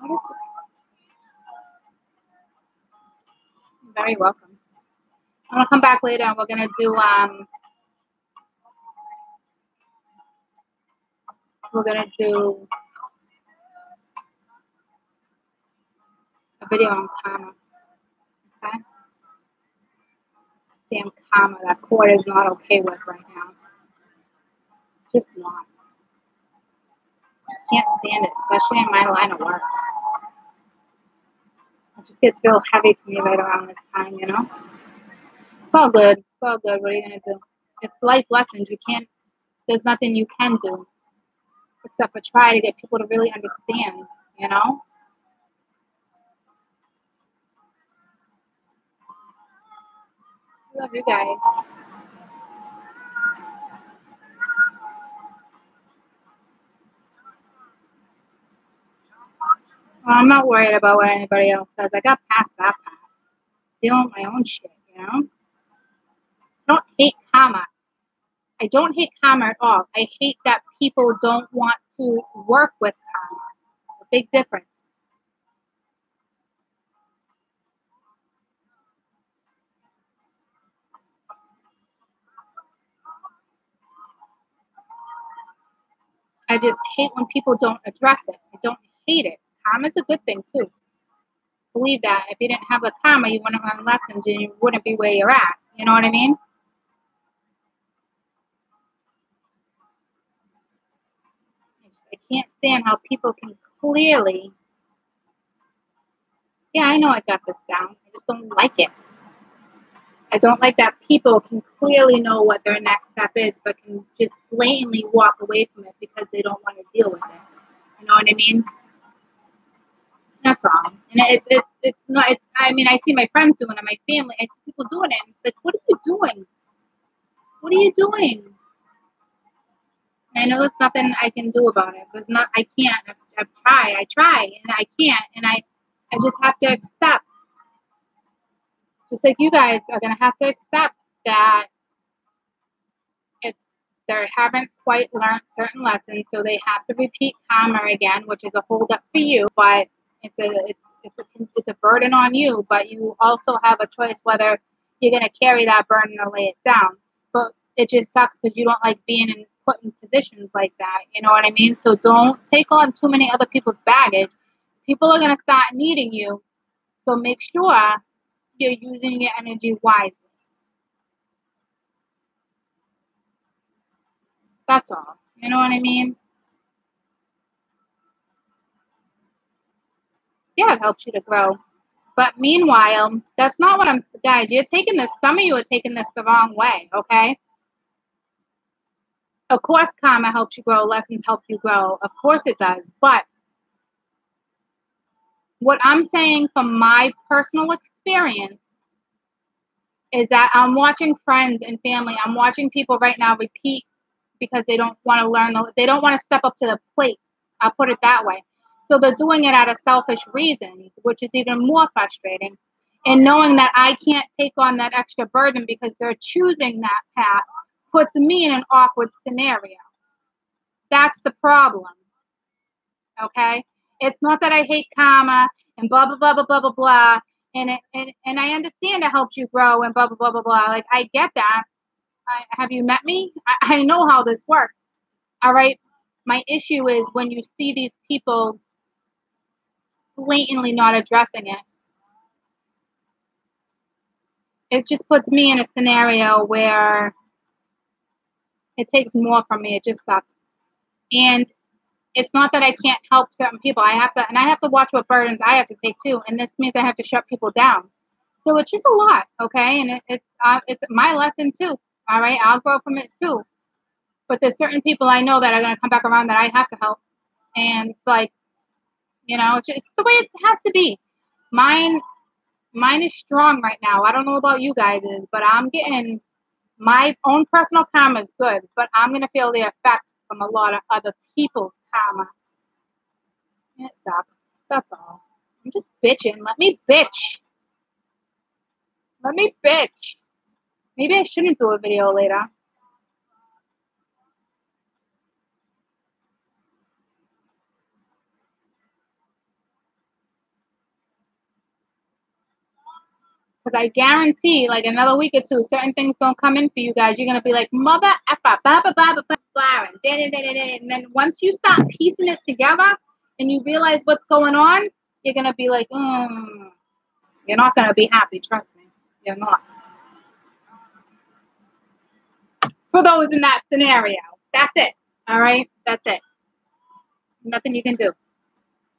What is it? You're very welcome. I'm gonna come back later and we're gonna do a video on karma. Okay? Damn karma that court is not okay with right now. Just not. I can't stand it, especially in my line of work. It just gets real heavy for me right around this time, you know? It's all good. It's all good. What are you gonna do? It's life lessons. There's nothing you can do except for try to get people to really understand, you know? I love you guys. Well, I'm not worried about what anybody else says. I got past that part. Dealing with my own shit, you know? I don't hate karma. I don't hate karma at all. I hate that people don't want to work with karma. A big difference. I just hate when people don't address it. I don't hate it. Karma's a good thing too. Believe that. If you didn't have the karma, you wouldn't learn lessons and you wouldn't be where you're at. You know what I mean? I can't stand how people can clearly. Yeah, I know I got this down. I just don't like it. I don't like that people can clearly know what their next step is, but can just blatantly walk away from it because they don't want to deal with it. You know what I mean? That's all. And it's not. It's. I mean, I see my friends doing it, my family. I see people doing it. And it's like, what are you doing? What are you doing? And I know there's nothing I can do about it. There's not. I can't. I've tried. I try, and I can't. And I just have to accept. Just like you guys are gonna have to accept that they haven't quite learned certain lessons, so they have to repeat karma again, which is a hold up for you, but it's a burden on you. But you also have a choice whether you're gonna carry that burden or lay it down. But it just sucks because you don't like being put in positions like that. You know what I mean? So don't take on too many other people's baggage. People are gonna start needing you, so make sure you're using your energy wisely. That's all. You know what I mean? Yeah, it helps you to grow. But meanwhile, that's not what I'm, guys, you're taking this, some of you are taking this the wrong way, okay? Of course, karma helps you grow, lessons help you grow. Of course it does. But what I'm saying from my personal experience is that I'm watching friends and family, I'm watching people right now repeat because they don't want to learn, they don't want to step up to the plate. I'll put it that way. So they're doing it out of selfish reasons, which is even more frustrating. And knowing that I can't take on that extra burden because they're choosing that path puts me in an awkward scenario. That's the problem. Okay? It's not that I hate karma and blah, blah, blah, blah, blah, blah, blah. And I understand it helps you grow and blah, blah, blah, blah, blah. Like, I get that. Have you met me? I know how this works. All right? My issue is when you see these people blatantly not addressing it. It just puts me in a scenario where it takes more from me. It just sucks. And it's not that I can't help certain people. I have to watch what burdens I have to take too. And this means I have to shut people down. So it's just a lot, okay? And it's my lesson too. All right, I'll grow from it too. But there's certain people I know that are going to come back around that I have to help. And it's like, You know, it's the way it has to be. Mine is strong right now. I don't know about you guys is, but I'm getting my own personal karma is good, but I'm gonna feel the effects from a lot of other people's karma. And it sucks. That's all. I'm just bitching. Let me bitch. Let me bitch. Maybe I shouldn't do a video later. Because I guarantee, like another week or two, certain things don't come in for you guys. You're gonna be like, mother effer, blah blah blah blah blah, and then once you start piecing it together and you realize what's going on, you're gonna be like, you're not gonna be happy. Trust me, you're not. For those in that scenario, that's it. All right, that's it. Nothing you can do.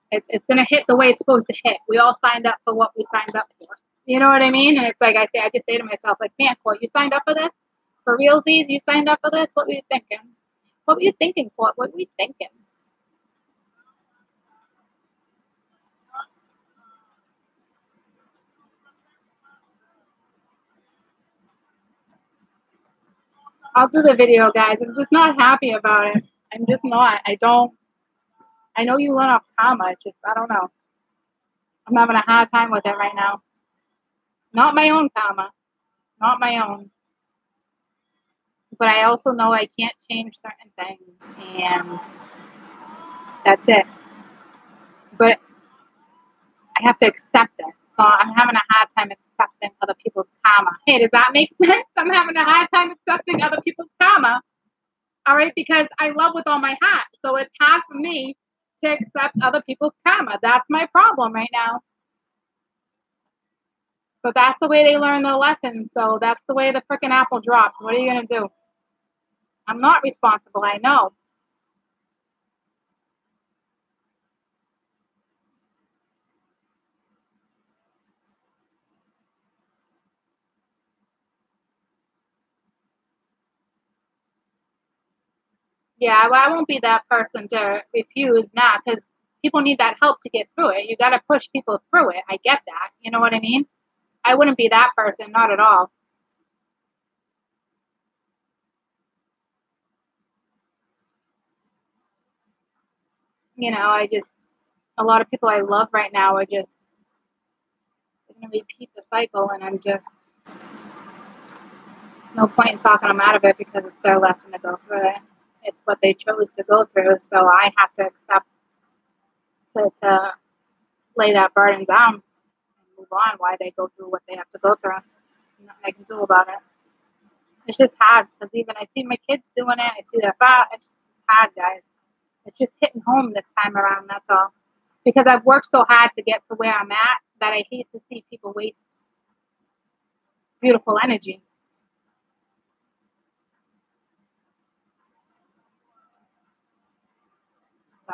It's gonna hit the way it's supposed to hit. We all signed up for what we signed up for. You know what I mean? And it's like I just say to myself, like, man, Court, you signed up for this? For realsies, you signed up for this? What were you thinking? What were you thinking, Court? What were you thinking? I'll do the video, guys. I'm just not happy about it. I'm just not. I know you learn off karma. I don't know. I'm having a hard time with it right now. Not my own karma. Not my own. But I also know I can't change certain things. And that's it. But I have to accept it. So I'm having a hard time accepting other people's karma. Hey, does that make sense? I'm having a hard time accepting other people's karma. All right, because I love with all my heart. So it's hard for me to accept other people's karma. That's my problem right now. But that's the way they learn their lessons. So that's the way the freaking apple drops. What are you going to do? I'm not responsible. I know. Yeah, well, I won't be that person to refuse now because people need that help to get through it. You got to push people through it. I get that. You know what I mean? I wouldn't be that person, not at all. You know, a lot of people I love right now are just going to repeat the cycle, and I'm just, there's no point in talking them out of it because it's their lesson to go through it. It's what they chose to go through, so I have to accept to lay that burden down and move on why they go through what they have to go through. Nothing I can do about it. It's just hard because even I see my kids doing it. I see their father. It's hard, guys. It's just hitting home this time around. That's all. Because I've worked so hard to get to where I'm at that I hate to see people waste beautiful energy. So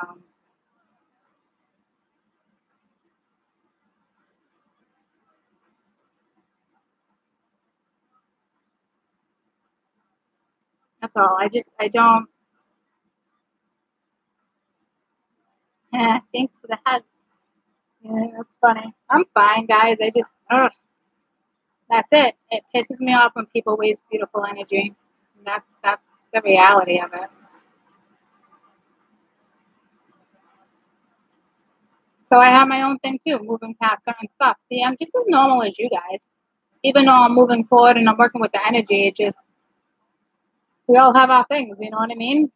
that's all. I don't. Thanks for the hug. Yeah, that's funny. I'm fine, guys. That's it. It pisses me off when people waste beautiful energy. That's the reality of it. So I have my own thing too, moving past certain stuff. See, I'm just as normal as you guys. Even though I'm moving forward and I'm working with the energy, it just we all have our things. You know what I mean?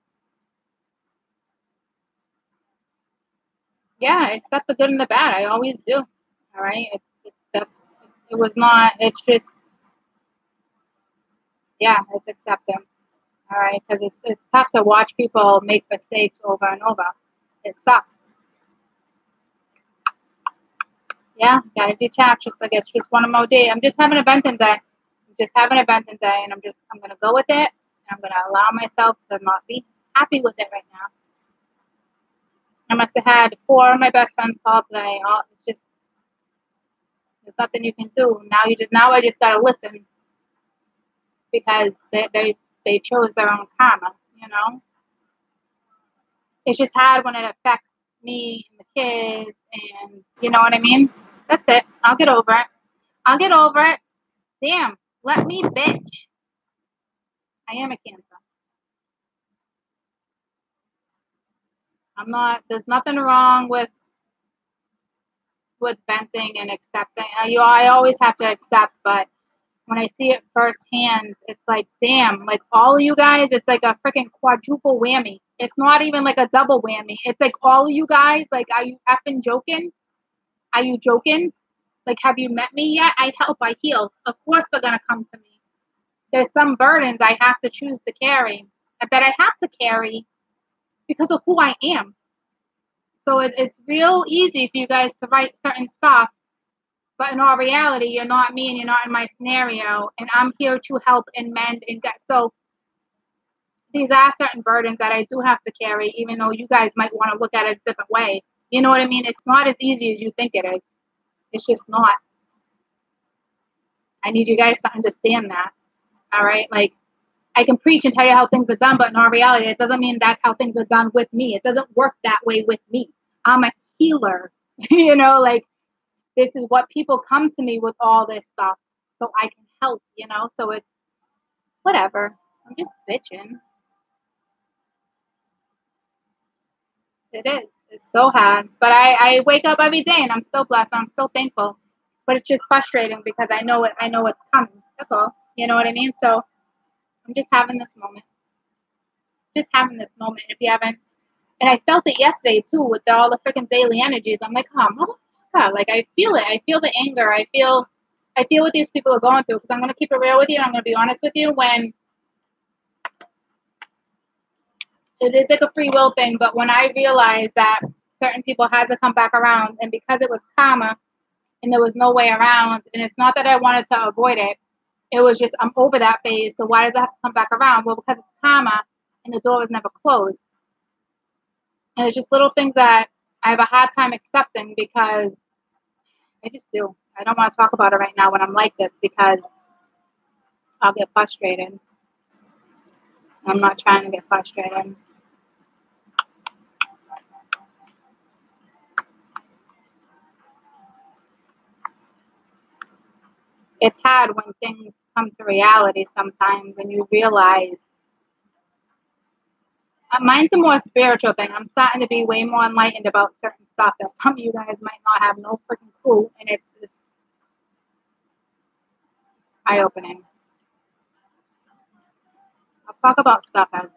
Yeah, accept the good and the bad. I always do. All right. It was not. It's just yeah, it's acceptance. All right, because it's tough to watch people make mistakes over and over. It sucks. Yeah, gotta detach. Just like it's just one more day. I'm just having a venting day. I'm just having a venting day, and I'm gonna go with it. And I'm gonna allow myself to not be happy with it right now. I must have had 4 of my best friends call today. Oh, it's just there's nothing you can do. Now I just gotta listen because they chose their own karma. You know, it's just hard when it affects me and the kids, and you know what I mean? That's it. I'll get over it. I'll get over it. Damn. Let me, bitch. I am a Cancer. I'm not, there's nothing wrong with venting and accepting. I always have to accept, but when I see it firsthand, it's like, damn, like all of you guys, it's like a freaking quadruple whammy. It's not even like a double whammy. It's like all of you guys, like, are you effing joking? Are you joking? Like, have you met me yet? I help, I heal. Of course they're going to come to me. There's some burdens I have to choose to carry, that I have to carry because of who I am. So it's real easy for you guys to write certain stuff, but in all reality, you're not me and you're not in my scenario, and I'm here to help and mend and get. So these are certain burdens that I do have to carry, even though you guys might want to look at it a different way. You know what I mean? It's not as easy as you think it is. It's just not. I need you guys to understand that. All right? Like, I can preach and tell you how things are done, but in all reality, it doesn't mean that's how things are done with me. It doesn't work that way with me. I'm a healer. You know, like, this is what people come to me with all this stuff so I can help, you know? So it's whatever. I'm just bitching. It is. It's so hard. But I wake up every day and I'm still blessed and I'm still thankful. But it's just frustrating because I know it's coming. That's all. You know what I mean? So I'm just having this moment. Just having this moment. If you haven't, and I felt it yesterday too with all the freaking daily energies. I'm like, oh motherfucker. Like, I feel it. I feel the anger. I feel what these people are going through. Because I'm gonna keep it real with you and I'm gonna be honest with you. When it is like a free will thing, but when I realized that certain people had to come back around, and because it was karma and there was no way around, and it's not that I wanted to avoid it, it was just I'm over that phase, so why does it have to come back around? Well, because it's karma and the door was never closed. And it's just little things that I have a hard time accepting because I just do. I don't want to talk about it right now when I'm like this because I'll get frustrated. I'm not trying to get frustrated. It's hard when things come to reality sometimes and you realize. Mine's a more spiritual thing. I'm starting to be way more enlightened about certain stuff that some of you guys might not have no freaking clue, and it's eye-opening. I'll talk about stuff as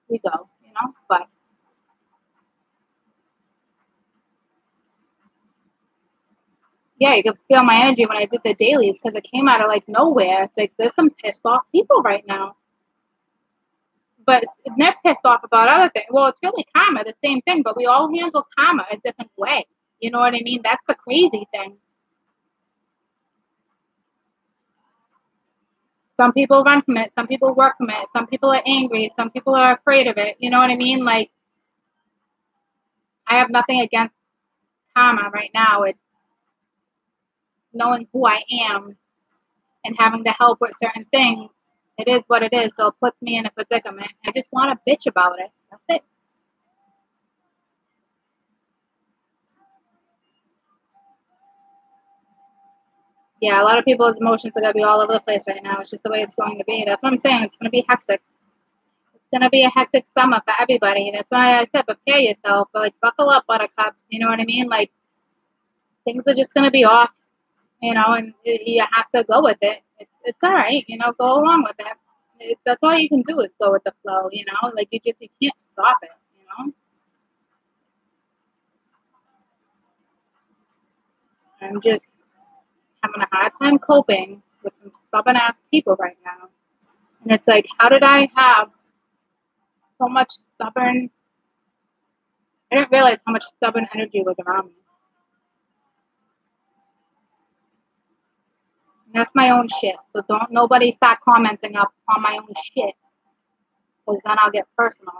we go, you know, but yeah, you can feel my energy when I did the dailies because it came out of like nowhere. It's like there's some pissed off people right now. But they're pissed off about other things. Well, it's really karma, the same thing, but we all handle karma a different way. You know what I mean? That's the crazy thing. Some people run from it. Some people work from it. Some people are angry. Some people are afraid of it. You know what I mean? Like, I have nothing against karma right now. It's knowing who I am and having to help with certain things. It is what it is. So it puts me in a predicament. I just want to bitch about it. That's it. Yeah, a lot of people's emotions are going to be all over the place right now. It's just the way it's going to be. That's what I'm saying. It's going to be hectic. It's going to be a hectic summer for everybody. That's why I said prepare yourself. But, like, buckle up, buttercups. You know what I mean? Like, things are just going to be off, you know, and you have to go with it. It's all right, you know, go along with it. That's all you can do is go with the flow, you know, like you can't stop it, you know. I'm just having a hard time coping with some stubborn ass people right now. And it's like, how did I have so much stubborn? I didn't realize how much stubborn energy was around me. And that's my own shit. So don't nobody start commenting up on my own shit, because then I'll get personal.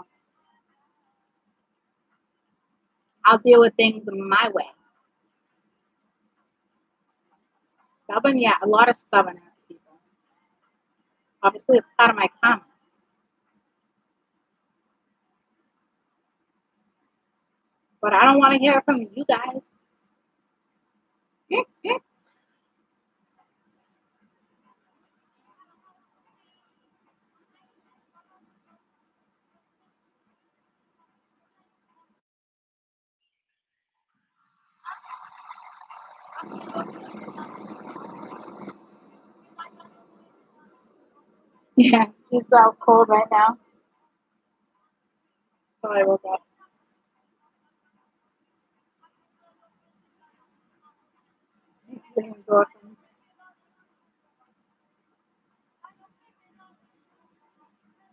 I'll deal with things my way. Stubborn, yeah, a lot of stubborn ass people. Obviously, it's part of my karma. But I don't want to hear it from you guys. Yeah, she's out cold right now. So I woke up. It's the endorphins.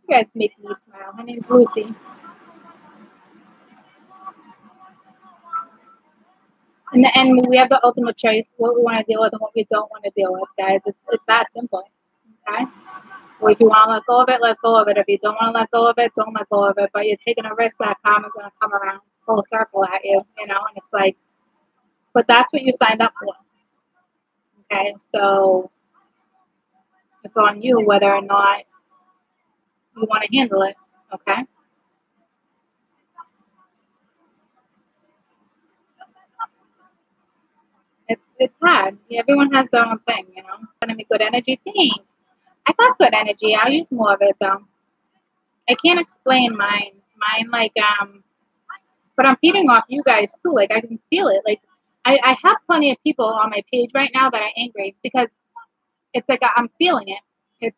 You guys make me smile. My name's Lucy. In the end, we have the ultimate choice what we want to deal with and what we don't want to deal with, guys. It's that simple. Okay? Or if you want to let go of it, let go of it. If you don't want to let go of it, don't let go of it. But you're taking a risk that karma's going to come around full circle at you, you know? And it's like, but that's what you signed up for. Okay? So it's on you whether or not you want to handle it. Okay? It's hard. Everyone has their own thing, you know? Gonna be good energy. Thanks. I got good energy. I'll use more of it though. I can't explain mine. Mine like but I'm feeding off you guys too. Like I can feel it. Like I have plenty of people on my page right now that are angry because it's like I'm feeling it. It's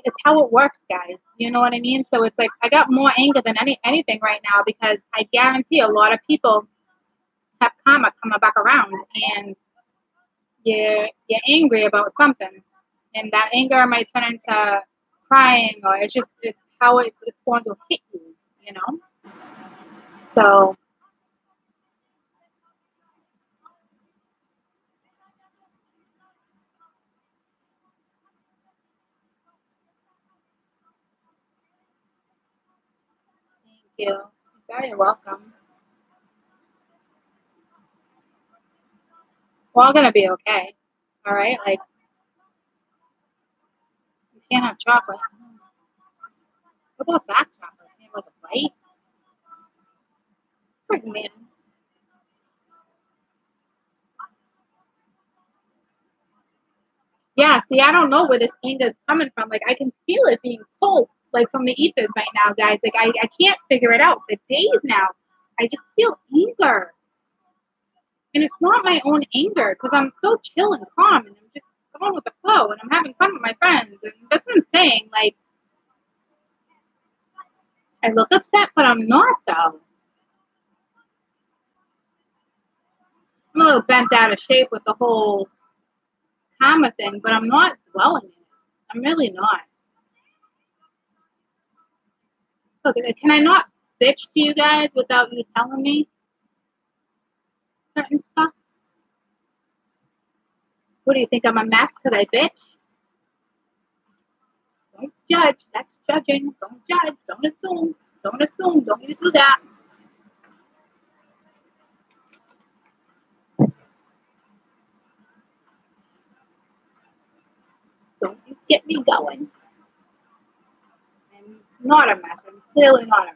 it's how it works, guys. You know what I mean? So it's like I got more anger than anything right now because I guarantee a lot of people have karma coming back around and you're angry about something. And that anger might turn into crying or it's how it's going to hit you, you know? So thank you. You're very welcome. We're all gonna be okay. All right? Like you can't have chocolate. What about dark chocolate? Can't have like a bite? Frick, man. Yeah, see, I don't know where this anger is coming from. Like I can feel it being pulled like from the ethers right now, guys. Like I can't figure it out for days now. I just feel anger. And it's not my own anger because I'm so chill and calm and I'm just going with the flow and I'm having fun with my friends. And that's what I'm saying. Like, I look upset, but I'm not, though. I'm a little bent out of shape with the whole karma thing, but I'm not dwelling in it. I'm really not. Look, can I not bitch to you guys without you telling me certain stuff? What do you think? I'm a mess because I bitch? Don't judge. That's judging. Don't judge. Don't assume. Don't assume. Don't you do that. Don't you get me going. I'm not a mess. I'm clearly not a mess.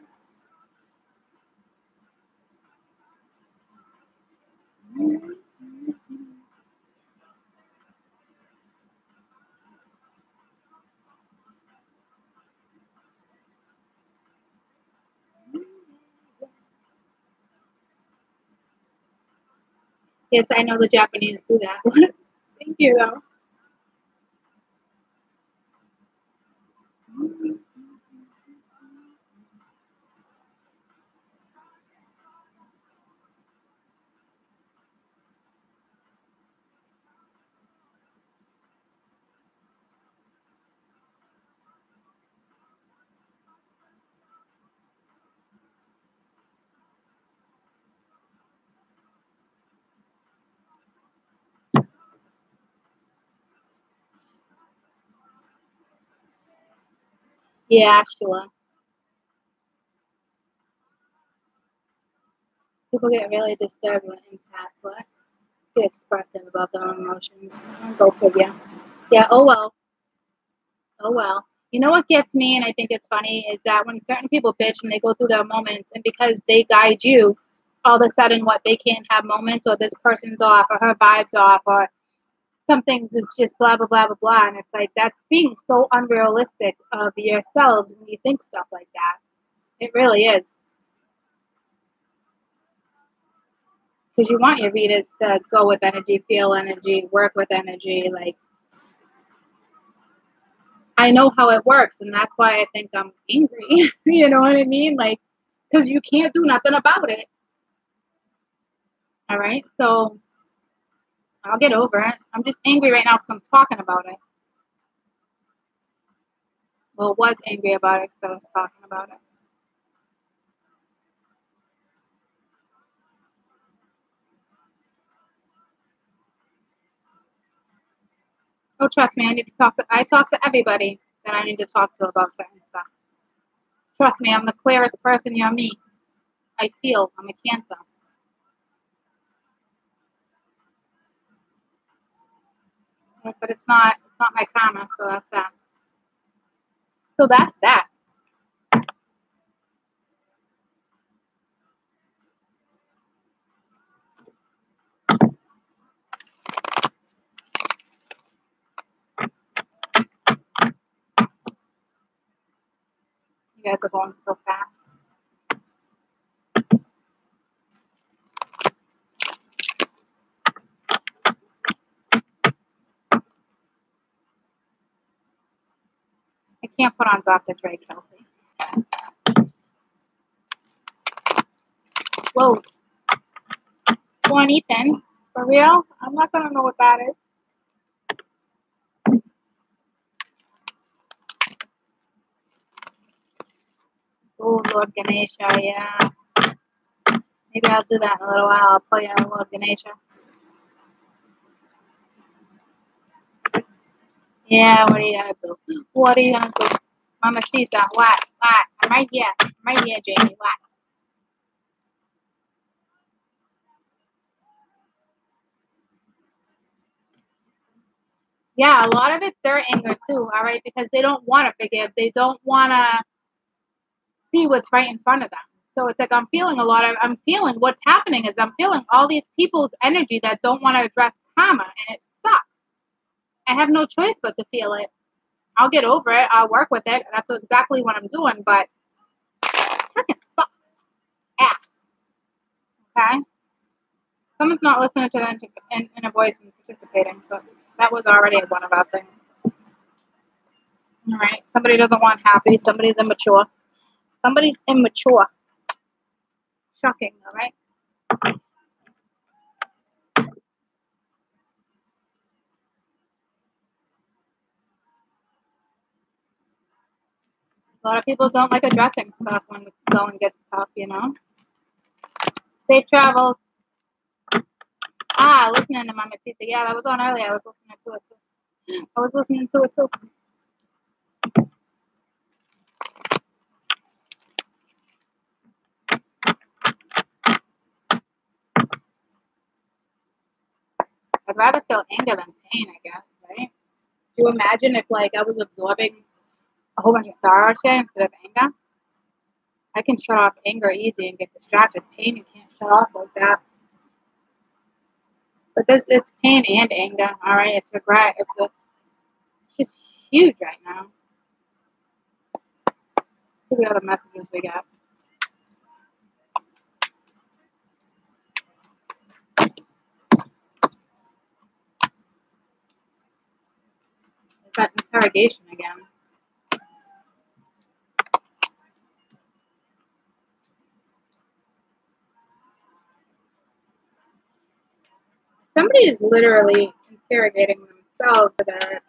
Yes, I know the Japanese do that. Thank you, though. Yeah, sure. People get really disturbed when empaths what? Get expressive about their own emotions. Go figure. Yeah, oh well. Oh well. You know what gets me, and I think it's funny, is that when certain people bitch and they go through their moments, and because they guide you, all of a sudden what they can't have moments, or this person's off, or her vibe's off, or something is just blah blah blah blah blah. And it's like that's being so unrealistic of yourselves when you think stuff like that. It really is. Because you want your readers to go with energy, feel energy, work with energy. Like, I know how it works, and that's why I think I'm angry. You know what I mean? Like, because you can't do nothing about it. All right, so I'll get over it. I'm just angry right now because I'm talking about it. Well, was angry about it because I was talking about it. Oh, trust me, I talk to everybody that I need to talk to about certain stuff. Trust me, I'm the clearest person you'll meet. I feel I'm a Cancer. But it's not my karma, so that's that. So that's that. You guys are going so fast. I can't put on Dr. Dre, Kelsey. Whoa. Go on, Ethan. For real? I'm not going to know what that is. Oh, Lord Ganesha, yeah. Maybe I'll do that in a little while. I'll play on Lord Ganesha. Yeah, what are you going to do? What are you going to do? Mamacita, what? I'm right here. I'm right here, Jamie. What? Yeah, a lot of it's their anger too, all right? Because they don't want to forgive. They don't want to see what's right in front of them. So it's like I'm feeling what's happening is I'm feeling all these people's energy that don't want to address karma, and it sucks. I have no choice but to feel it. I'll get over it. I'll work with it. That's exactly what I'm doing, but it freaking sucks. Ass. Okay? Someone's not listening to the inner voice and participating, but that was already one of our things. All right. Somebody doesn't want happy. Somebody's immature. Somebody's immature. Shocking, all right? A lot of people don't like addressing stuff when it's going gets tough, you know? Safe travels. Listening to Mama Tita. Yeah, that was on earlier. I was listening to it too. I'd rather feel anger than pain, I guess, right? Do you imagine if, like, I was absorbing a whole bunch of sorrow today instead of anger? I can shut off anger easy and get distracted. Pain, you can't shut off like that. But it's pain and anger, all right? It's regret. It's just huge right now. Let's see what other messages we got. It's that interrogation again. Somebody is literally interrogating themselves to their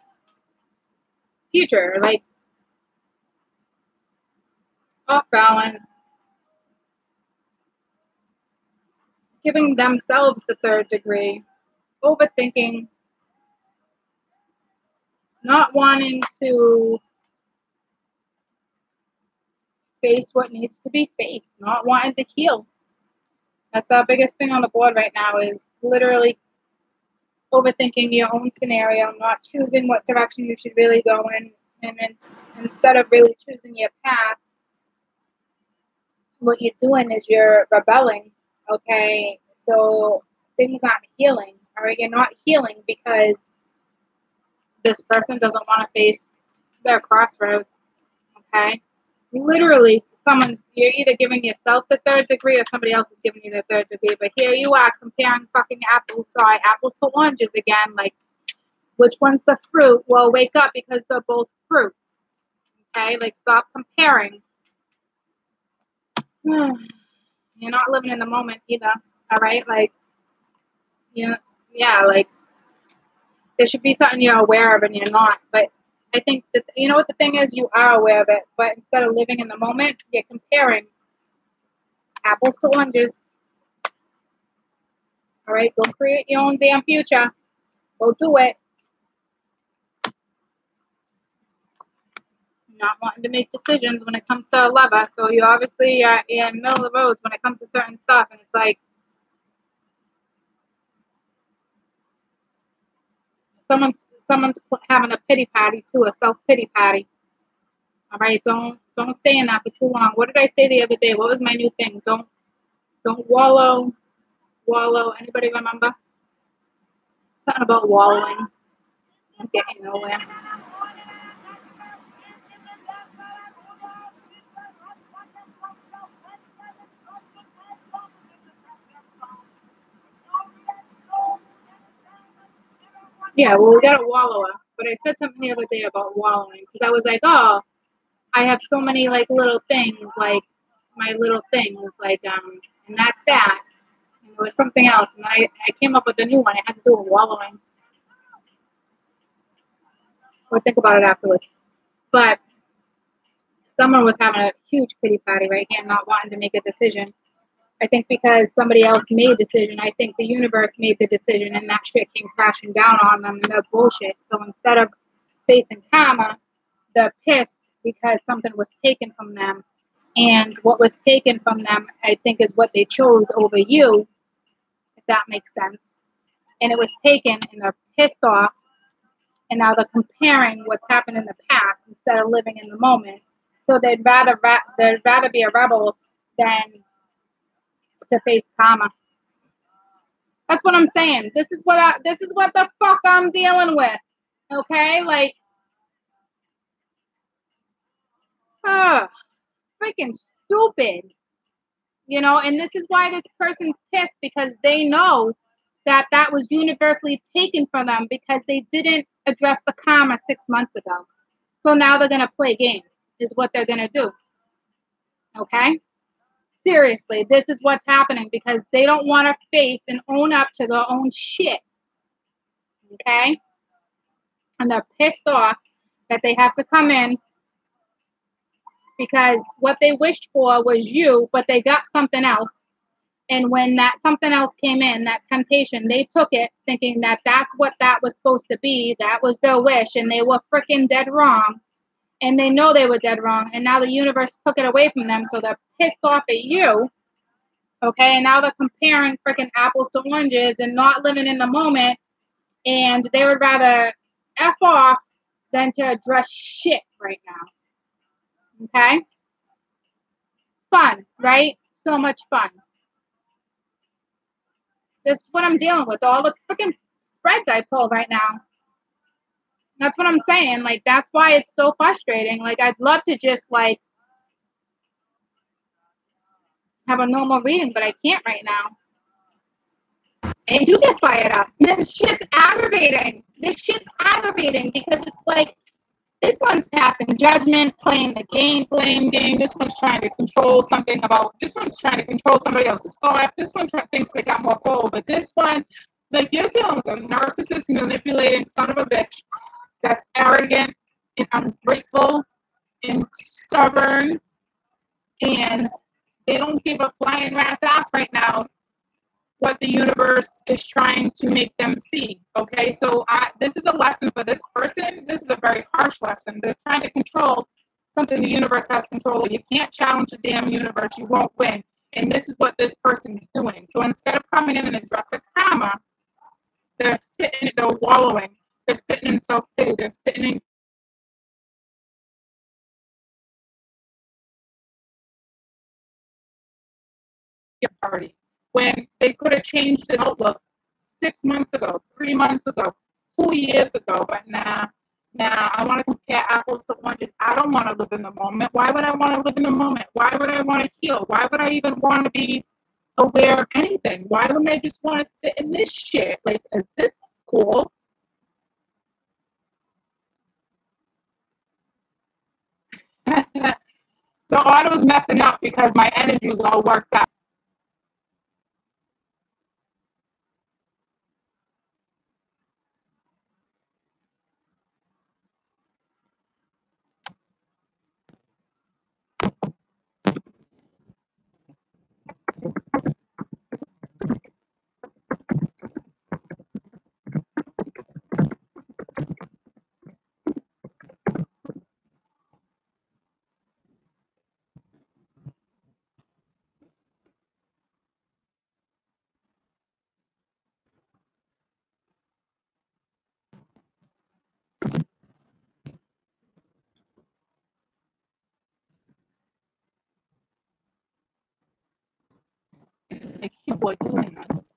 future, like off balance, giving themselves the third degree, overthinking, not wanting to face what needs to be faced, not wanting to heal. That's our biggest thing on the board right now is literally overthinking your own scenario, not choosing what direction you should really go in, and instead of really choosing your path, what you're doing is you're rebelling Okay, so things aren't healing. All right, you're not healing because this person doesn't want to face their crossroads. Okay, literally, you're either giving yourself the third degree or somebody else is giving you the third degree. But here you are comparing fucking apples to oranges again. Like, which one's the fruit? Well, wake up because they're both fruit. Okay, like stop comparing. You're not living in the moment either. All right, like yeah, like there should be something you're aware of and you're not. But I think that you know what the thing is, you are aware of it, but instead of living in the moment, you're comparing apples to oranges. All right, go create your own damn future. Go do it. Not wanting to make decisions when it comes to a lover, so you obviously are in the middle of the roads when it comes to certain stuff, and it's like someone's having a pity party too, a self pity party. All right, don't stay in that for too long. What did I say the other day? What was my new thing? Don't wallow. Anybody remember? Something about wallowing. I'm getting nowhere. Yeah, well, we got a wallower. But I said something the other day about wallowing because I was like, oh, I have so many like little things, like my little things, like and that's that. And it was something else, and I came up with a new one. It had to do with wallowing. We'll think about it afterwards. But someone was having a huge pity party right here, not wanting to make a decision. I think because somebody else made a decision, I think the universe made the decision and that shit came crashing down on them and they're bullshit. So instead of facing karma, they're pissed because something was taken from them. And what was taken from them, I think, is what they chose over you, if that makes sense. And it was taken and they're pissed off. And now they're comparing what's happened in the past instead of living in the moment. So they'd rather be a rebel than to face karma. That's what I'm saying. This is what the fuck I'm dealing with. Okay? Like, ugh, freaking stupid. And this is why this person's pissed because they know that that was universally taken from them because they didn't address the karma 6 months ago. So now they're going to play games, is what they're going to do. Okay? Seriously, this is what's happening because they don't want to face and own up to their own shit. Okay? And they're pissed off that they have to come in because what they wished for was you, but they got something else. And when that something else came in, that temptation, they took it thinking that that's what that was supposed to be. That was their wish, and they were freaking dead wrong. And they know they were dead wrong. And now the universe took it away from them, so they're pissed off at you. Okay, and now they're comparing freaking apples to oranges and not living in the moment. And they would rather F off than to address shit right now. Okay? Fun, right? So much fun. This is what I'm dealing with. All the freaking spreads I pull right now. That's what I'm saying. Like, that's why it's so frustrating. Like, I'd love to just, like, have a normal reading, but I can't right now. And you get fired up. This shit's aggravating. Because it's like, this one's passing judgment, playing the game, playing game. This one's trying to control this one's trying to control somebody else's thought. This one thinks they got more control. But this one, like, you're dealing with a narcissist, manipulating son of a bitch that's arrogant and ungrateful and stubborn, and they don't give a flying rat's ass right now what the universe is trying to make them see. Okay, so this is a lesson for this person. This is a very harsh lesson. They're trying to control something the universe has control of. You can't challenge the damn universe. You won't win. And this is what this person is doing. So instead of coming in and addressing karma, they're wallowing. They're sitting in self-pity. They're sitting in your party. when they could have changed the outlook 6 months ago, 3 months ago, 2 years ago. But now I want to compare apples to oranges. I don't want to live in the moment. Why would I want to live in the moment? Why would I want to heal? Why would I even want to be aware of anything? Why wouldn't I just want to sit in this shit? Like, is this cool? The auto's messing up because my energy was all worked out. Like, people are doing this.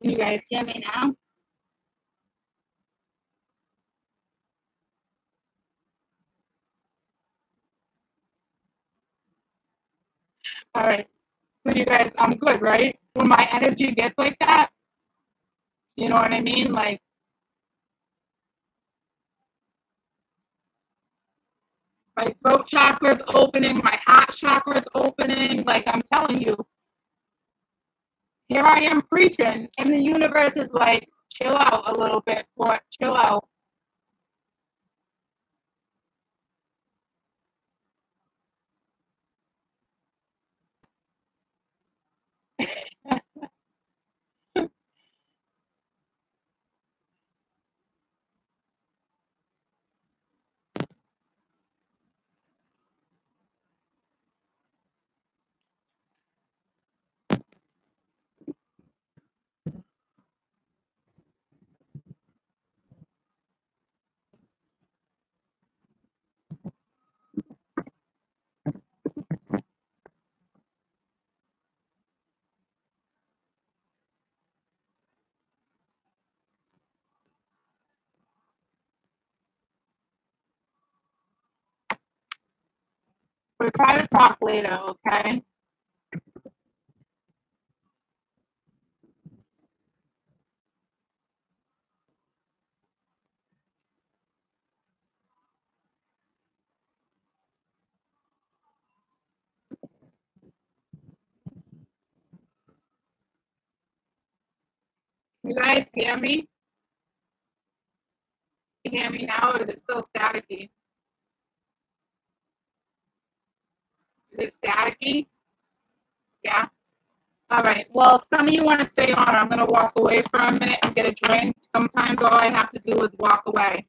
Can you guys hear me now? All right. So you guys, I'm good, right? When my energy gets like that, you know what I mean? Like, my throat chakra is opening, my heart chakra is opening. Like, I'm telling you, here I am preaching, and the universe is like, chill out a little bit, boy, chill out. We'll try to talk later, okay? You guys hear me? You hear me now, or is it still staticky? Is it staticky? Yeah. All right. Well, if some of you want to stay on, I'm going to walk away for a minute and get a drink. Sometimes all I have to do is walk away.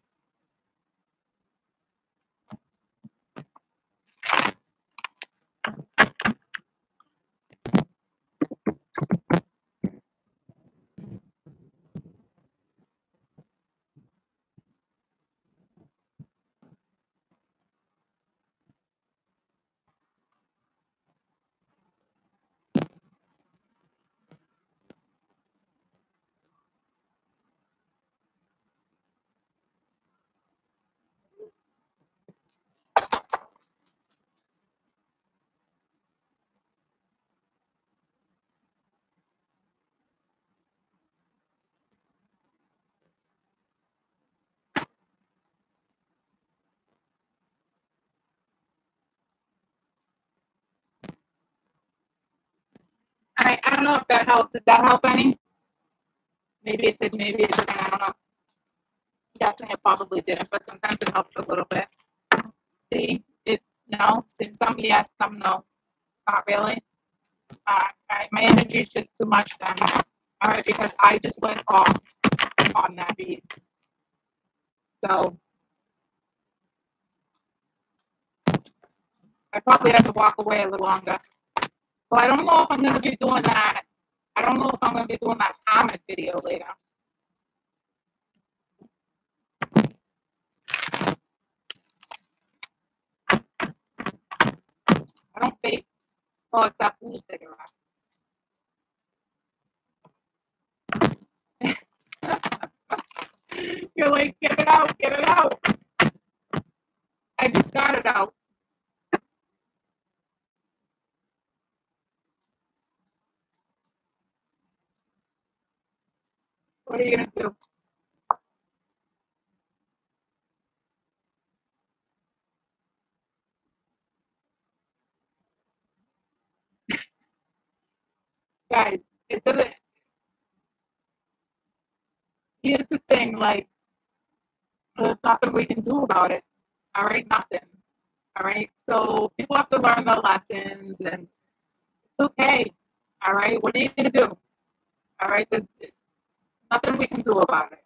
I don't know if that helped. Did that help any? Maybe it did, maybe it didn't. I don't know. Guessing it probably didn't, but sometimes it helps a little bit. See, it no. See, some yes, some no. Not really. My energy is just too much then. All right, because I just went off on that beat. So I probably have to walk away a little longer. So I don't know if I'm going to be doing that. I don't know if I'm going to be doing that comment video later. I don't vape. Oh, it's that blue cigarette. You're like, get it out, get it out. I just got it out. What are you going to do? Guys, it doesn't. Here's the thing, like, there's nothing we can do about it. All right, nothing. All right, so people have to learn their lessons, and it's okay. All right, what are you gonna do? All right, there's nothing we can do about it.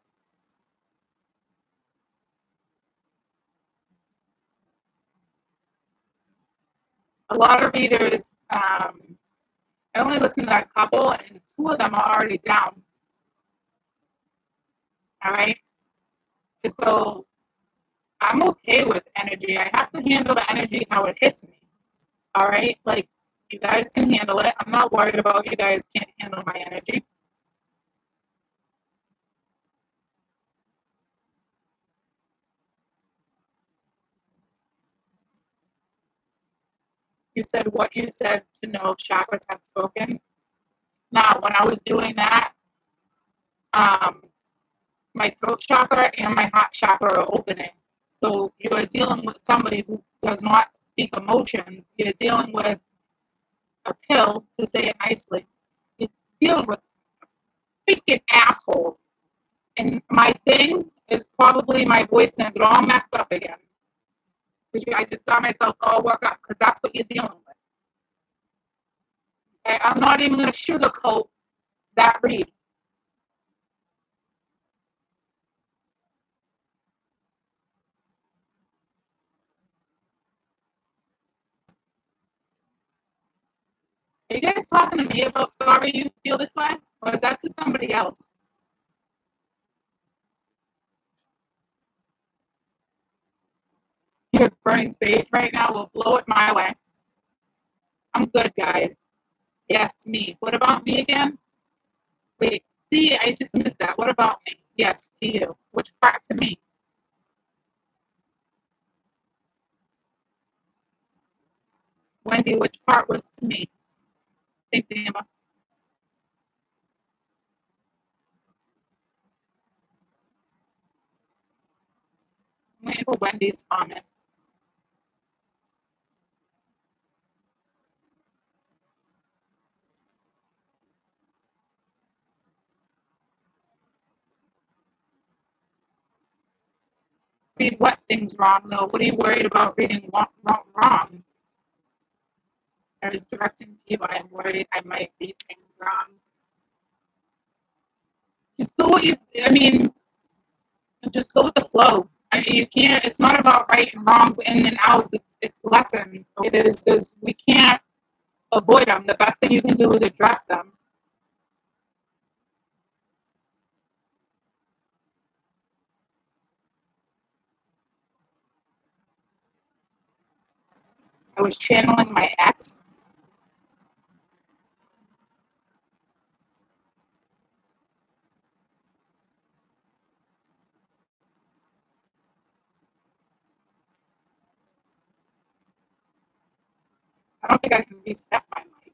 A lot of readers, I only listen to a couple, and two of them are already down. All right, so I'm okay with energy. I have to handle the energy how it hits me. All right, like you guys can handle it. I'm not worried about you guys can't handle my energy. You said what you said to know chakras have spoken. Now, when I was doing that, um, my throat chakra and my heart chakra are opening. So you are dealing with somebody who does not speak emotions. You're dealing with a pill, to say it nicely. You're dealing with a freaking asshole. And my thing is probably my voice and get all messed up again. Because I just got myself all worked up because that's what you're dealing with. Okay? I'm not even going to sugarcoat that read. Are you guys talking to me about sorry you feel this way? Or is that to somebody else? You're burning stage right now. We'll blow it my way. I'm good, guys. Yes, me. What about me again? Wait, see, I just missed that. What about me? Yes, to you. Which part to me? Wendy, which part was to me? Thanks, Amber. I'm waiting for Wendy's comment. Read what things wrong, though? What are you worried about reading wrong? I was directing to you, but I'm worried I might read things wrong. Just go what you, I mean, just go with the flow. I mean, you can't. It's not about right and wrongs, in and outs. It's lessons. Okay? We can't avoid them. The best thing you can do is address them. I was channeling my ex. I don't think I can reset my life.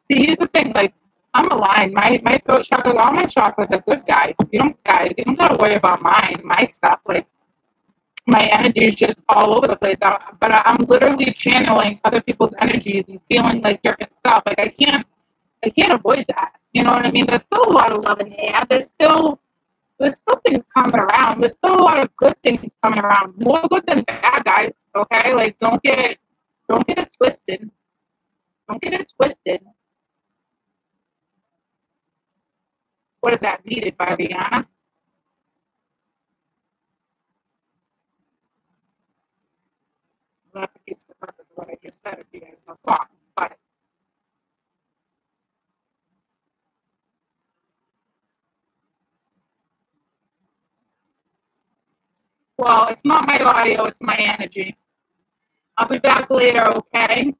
See, here's the thing. Like, I'm aligned. My throat chakra, all my chakras are good, guys. You don't gotta worry about my stuff. Like, my energy is just all over the place. But I'm literally channeling other people's energies and feeling like different stuff. Like, I can't avoid that. You know what I mean? There's still a lot of love in the air. There's still things coming around. There's still a lot of good things coming around. More good than bad, guys. Okay, like don't get it twisted. Don't get it twisted. What is that needed by Rihanna? Well, that defeats the purpose of what I just said if you guys don't talk. But well, it's not my audio, it's my energy. I'll be back later, okay?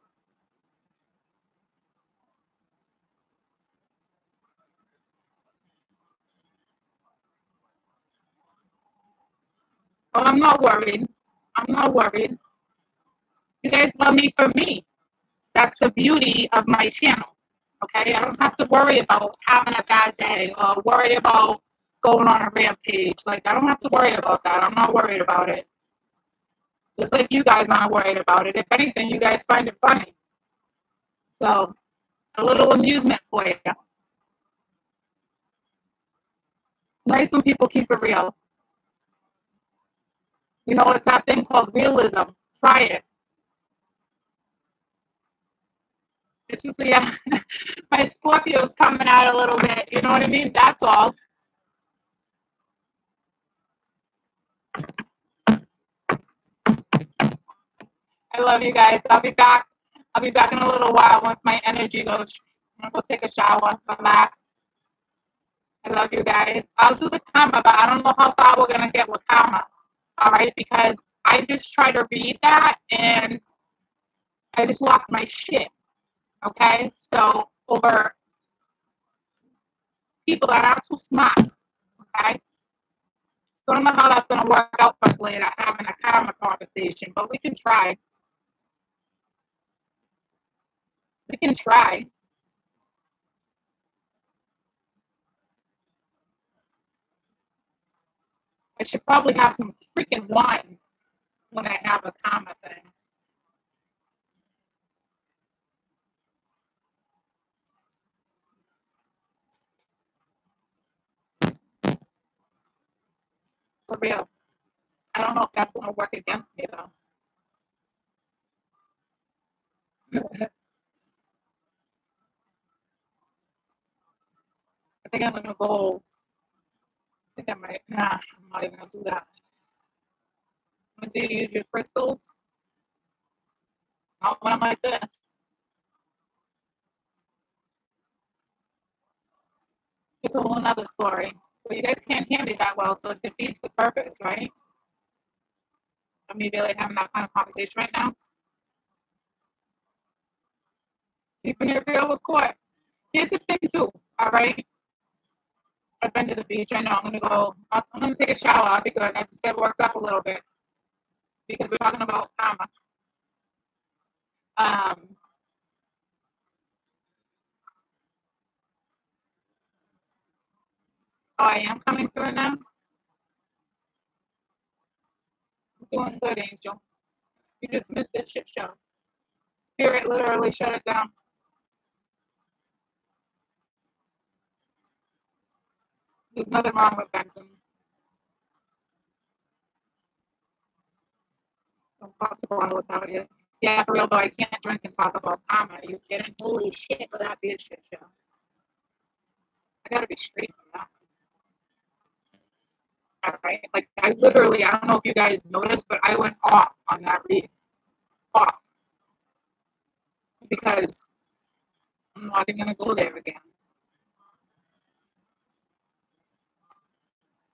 Oh, I'm not worried. I'm not worried. You guys love me for me. That's the beauty of my channel. Okay, I don't have to worry about having a bad day or worry about going on a rampage. Like, I don't have to worry about that. I'm not worried about it. Just like you guys aren't worried about it. If anything, you guys find it funny. So, a little amusement for you. It's nice when people keep it real. You know, it's that thing called realism. Try it. It's just, yeah, my Scorpio's coming out a little bit. You know what I mean? That's all. I love you guys. I'll be back. I'll be back in a little while once my energy goes. I'm gonna go take a shower, relax. I love you guys. I'll do the karma, but I don't know how far we're gonna get with karma. All right, because I just tried to read that and I just lost my shit. Okay, so over people that are too smart. Okay, so I don't know how that's gonna work out for us later, having a karma conversation, but we can try. We can try. I should probably have some freaking wine when I have a karma thing. For real. I don't know if that's gonna work against me though. I think I'm gonna go. I think I might. Nah, I'm not even gonna do that. Do you use your crystals? Not when I'm like this. It's a whole nother story. But you guys can't hear me that well, so it defeats the purpose, right? Of me really having that kind of conversation right now. Keeping it real with court. Here's the thing too. All right. I've been to the beach. I know I'm gonna go. I'm gonna take a shower. I'll be good. I just get worked up a little bit because we're talking about karma. Um, I am coming through now. I'm doing good, Angel. You just missed this shit show. Spirit literally shut it down. There's nothing wrong with Benson. Don't pop the bottle without you. Yeah, for real though, I can't drink and talk about karma. Are you kidding? Holy shit, would that be a shit show? I gotta be straight from that. All right, like I literally, I don't know if you guys noticed, but I went off on that read, off, because I'm not even gonna go there again,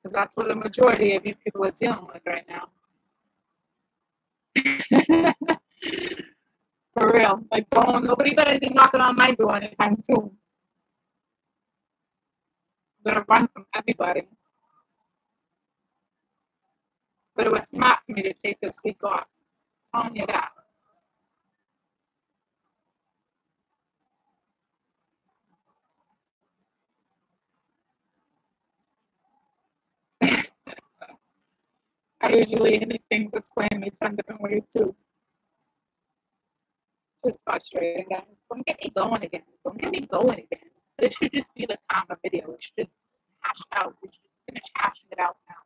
because that's what the majority of you people are dealing with right now. For real, like don't nobody better be knocking on my door anytime soon. Better run from everybody. But it was smart for me to take this week off. I'm telling you that. I usually hit things explain me 10 different ways too. Just frustrating, guys. Don't get me going again. Don't get me going again. This should just be the karma video. It should just hash out. We should just finish hashing it out now.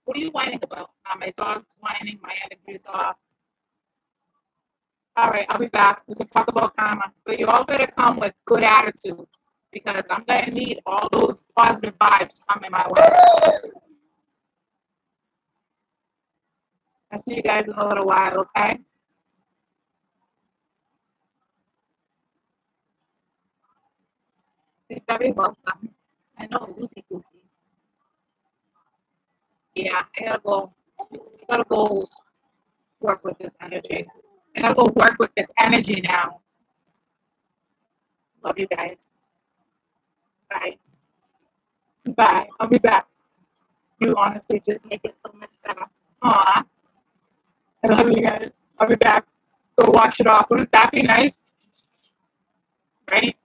What are you whining about? My dog's whining. My energy's off. All right, I'll be back. We can talk about karma. But you all better come with good attitudes. because I'm going to need all those positive vibes coming my way. I'll see you guys in a little while, okay? You're very welcome. I know, Lucy Goosey. Yeah, I gotta go work with this energy. I gotta go work with this energy now. Love you guys. Bye. Bye. I'll be back. You honestly just make it so much better. Aw. I love you guys. I'll be back. Go wash it off. Wouldn't that be nice? Right?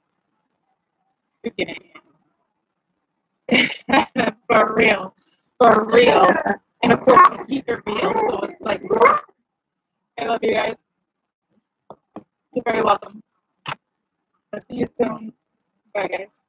You get it. For real. For real. And of course, I keep it real. So it's like, I love you guys. You're very welcome. I'll see you soon. Bye, guys.